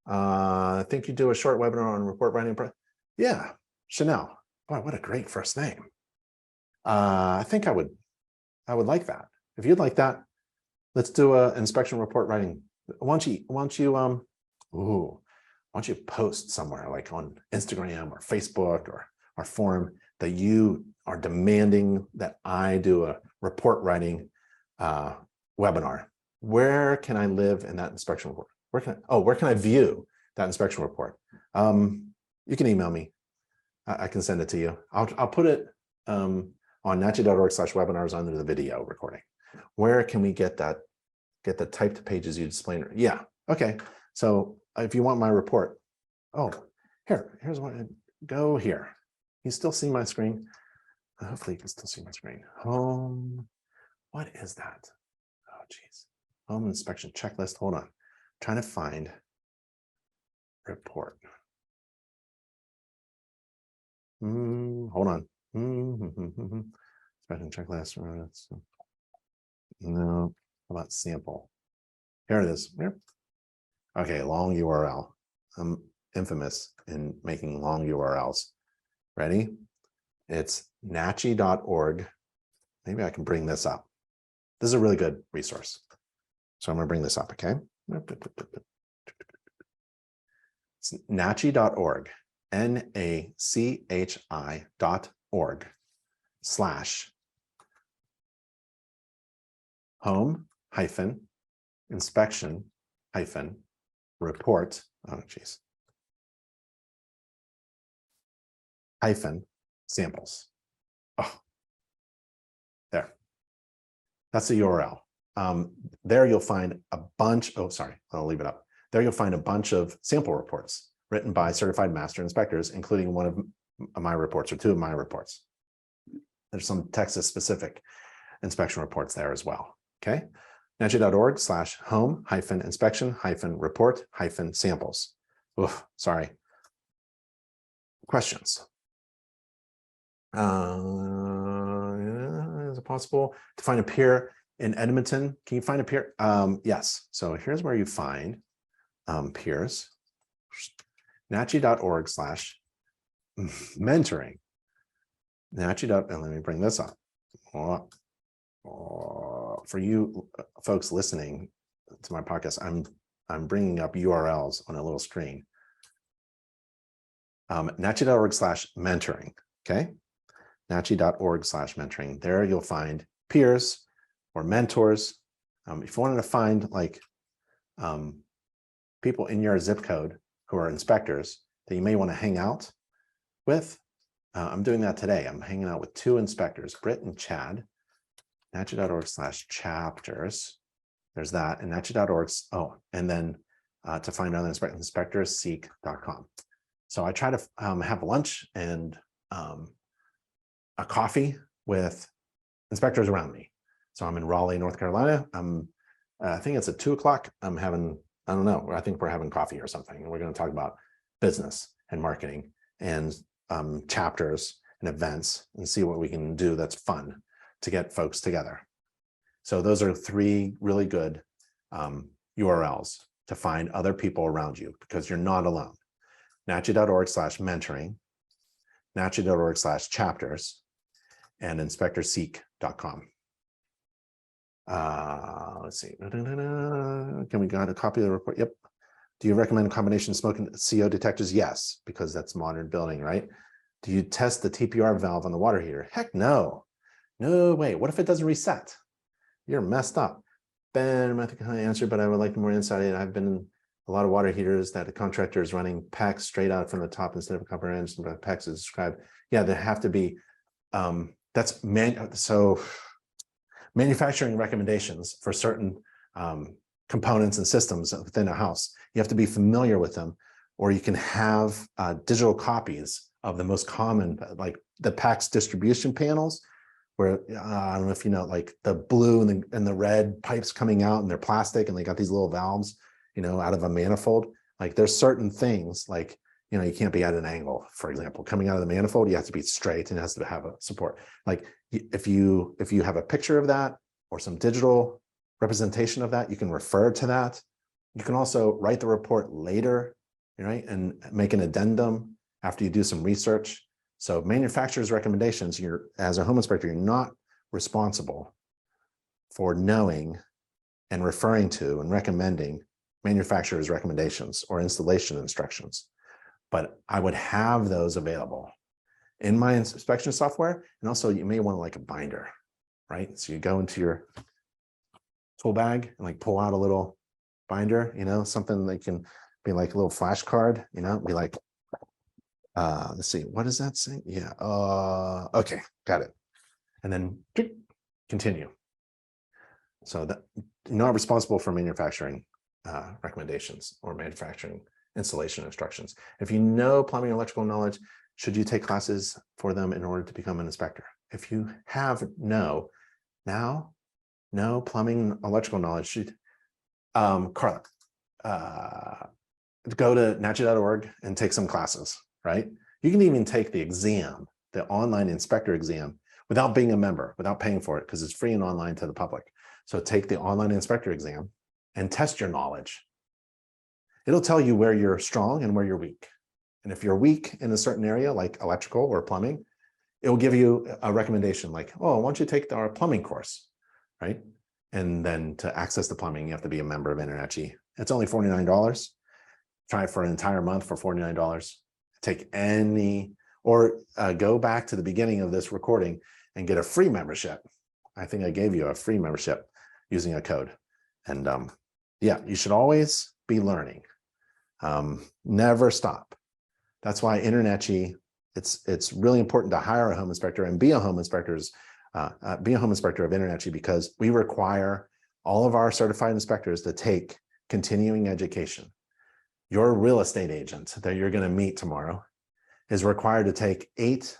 I think you do a short webinar on report writing. Yeah, Chanel. Boy, what a great first name. I think I would like that. If you'd like that, let's do an inspection report writing. Why don't you post somewhere like on Instagram or Facebook or our forum that you are demanding that I do a report writing webinar. Where can I live in that inspection report? Where can I view that inspection report? You can email me. I can send it to you. I'll put it on nachi.org/webinars under the video recording. Where can we get the typed pages you displayed? Yeah, okay. So if you want my report, here's what, go here. You still see my screen? Hopefully you can still see my screen. Home, what is that? Oh, geez. Home inspection checklist, hold on. Trying to find report. Hold on. Inspection checklist. No, how about sample? Here it is. Okay, long URL. I'm infamous in making long URLs. Ready? It's nachi.org. Maybe I can bring this up. This is a really good resource. So I'm going to bring this up, okay? It's nachi.org, NACHI.org / home hyphen inspection hyphen report, oh geez, hyphen samples. Oh, there. That's the URL. There you'll find a bunch, I'll leave it up. There you'll find a bunch of sample reports written by certified master inspectors, including one of my reports or two of my reports. There's some Texas specific inspection reports there as well, okay? nachi.org / home hyphen inspection hyphen report hyphen samples. Oof, sorry. Questions? Is it possible to find a peer in Edmonton? Can you find a peer? Yes. So here's where you find peers. nachi.org / mentoring. And let me bring this up. For you folks listening to my podcast, I'm bringing up URLs on a little screen. nachi.org / mentoring. Okay. nachi.org / mentoring. There you'll find peers or mentors. If you wanted to find like people in your zip code who are inspectors that you may want to hang out with, I'm doing that today. I'm hanging out with two inspectors, Britt and Chad. nachi.org / chapters. There's that. And nachi.org. And then to find other inspectors, seek.com. So I try to have lunch and a coffee with inspectors around me. So I'm in Raleigh, North Carolina. I think it's at 2 o'clock. I'm having, I don't know, I think we're having coffee or something. And we're going to talk about business and marketing and chapters and events and see what we can do that's fun to get folks together. So those are 3 really good URLs to find other people around you because you're not alone. nachi.org / mentoring, nachi.org / chapters, and inspectorseek.com. Let's see. Can we got a copy of the report? Yep. Do you recommend a combination of smoke and CO detectors? Yes, because that's modern building, right? Do you test the TPR valve on the water heater? Heck no. No way. What if it doesn't reset? You're messed up. Ben, I think I answered, but I would like more insight. I've been in a lot of water heaters that the contractor is running PEX straight out from the top instead of a copper edge. PEX is described. Yeah, there have to be. So manufacturing recommendations for certain components and systems within a house. You have to be familiar with them, or you can have digital copies of the most common, like the PAX distribution panels. where I don't know if you know, like the blue and the red pipes coming out, and they're plastic, and they got these little valves, out of a manifold. Like there's certain things, like, you can't be at an angle, for example. Coming out of the manifold, you have to be straight and it has to have a support. Like if you have a picture of that or some digital representation of that, you can refer to that. You can also write the report later, right, and make an addendum after you do some research. So manufacturer's recommendations, as a home inspector, you're not responsible for knowing and referring to and recommending manufacturer's recommendations or installation instructions. But I would have those available in my inspection software. And also you may want like a binder, right? So you go into your tool bag and like pull out a little binder, something that can be like a little flashcard, be like, let's see, what does that say? Yeah. Okay, got it. And then continue. So that you're not responsible for manufacturing recommendations or manufacturing installation instructions. If you know plumbing and electrical knowledge, should you take classes for them in order to become an inspector? If you have no plumbing electrical knowledge, should Carla, go to NACHI.org and take some classes, right? You can even take the exam, the online inspector exam, without being a member, without paying for it, because it's free and online to the public. So take the online inspector exam and test your knowledge. It'll tell you where you're strong and where you're weak. And if you're weak in a certain area, like electrical or plumbing, it will give you a recommendation like, oh, why don't you take our plumbing course, right? And then to access the plumbing, you have to be a member of InterNACHI. It's only $49. Try it for an entire month for $49. Take any, or go back to the beginning of this recording and get a free membership. I think I gave you a free membership using a code. And yeah, you should always be learning. Never stop. That's why InterNACHI, it's really important to hire a home inspector and be a home inspector of InterNACHI, because we require all of our certified inspectors to take continuing education. Your real estate agent that you're going to meet tomorrow is required to take 8,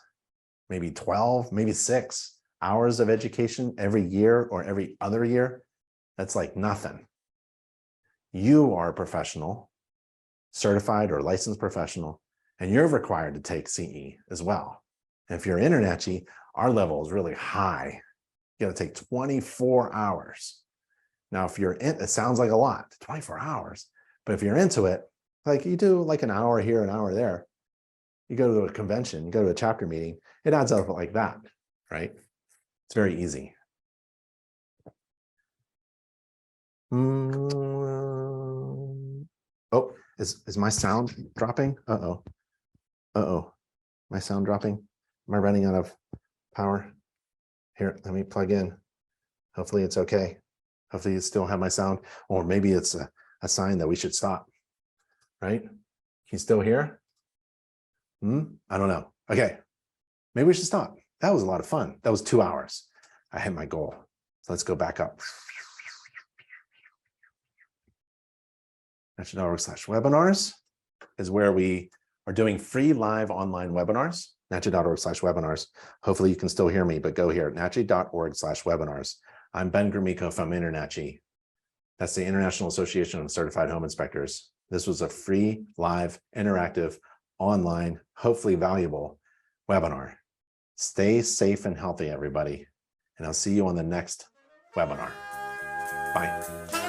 maybe 12, maybe 6 hours of education every year or every other year. That's like nothing. You are a professional, certified or licensed professional, and you're required to take CE as well. And if you're InterNACHI, our level is really high. You got to take 24 hours. Now, if you're in, it sounds like a lot, 24 hours, but if you're into it, like you do like an hour here, an hour there, you go to a convention, you go to a chapter meeting, it adds up like that, right? It's very easy. Oh, is my sound dropping? Uh-oh. Uh-oh. My sound dropping? Am I running out of power? Here, let me plug in. Hopefully it's okay. Hopefully you still have my sound, or maybe it's a sign that we should stop, right? He's still here? I don't know. Okay, maybe we should stop. That was a lot of fun. That was 2 hours. I hit my goal. So let's go back up. NACHI.org/webinars is where we are doing free live online webinars. NACHI.org/webinars. Hopefully you can still hear me, but go here, NACHI.org/webinars. I'm Ben Gromyko from InterNACHI. That's the International Association of Certified Home Inspectors. This was a free, live, interactive, online, hopefully valuable webinar. Stay safe and healthy, everybody. And I'll see you on the next webinar. Bye.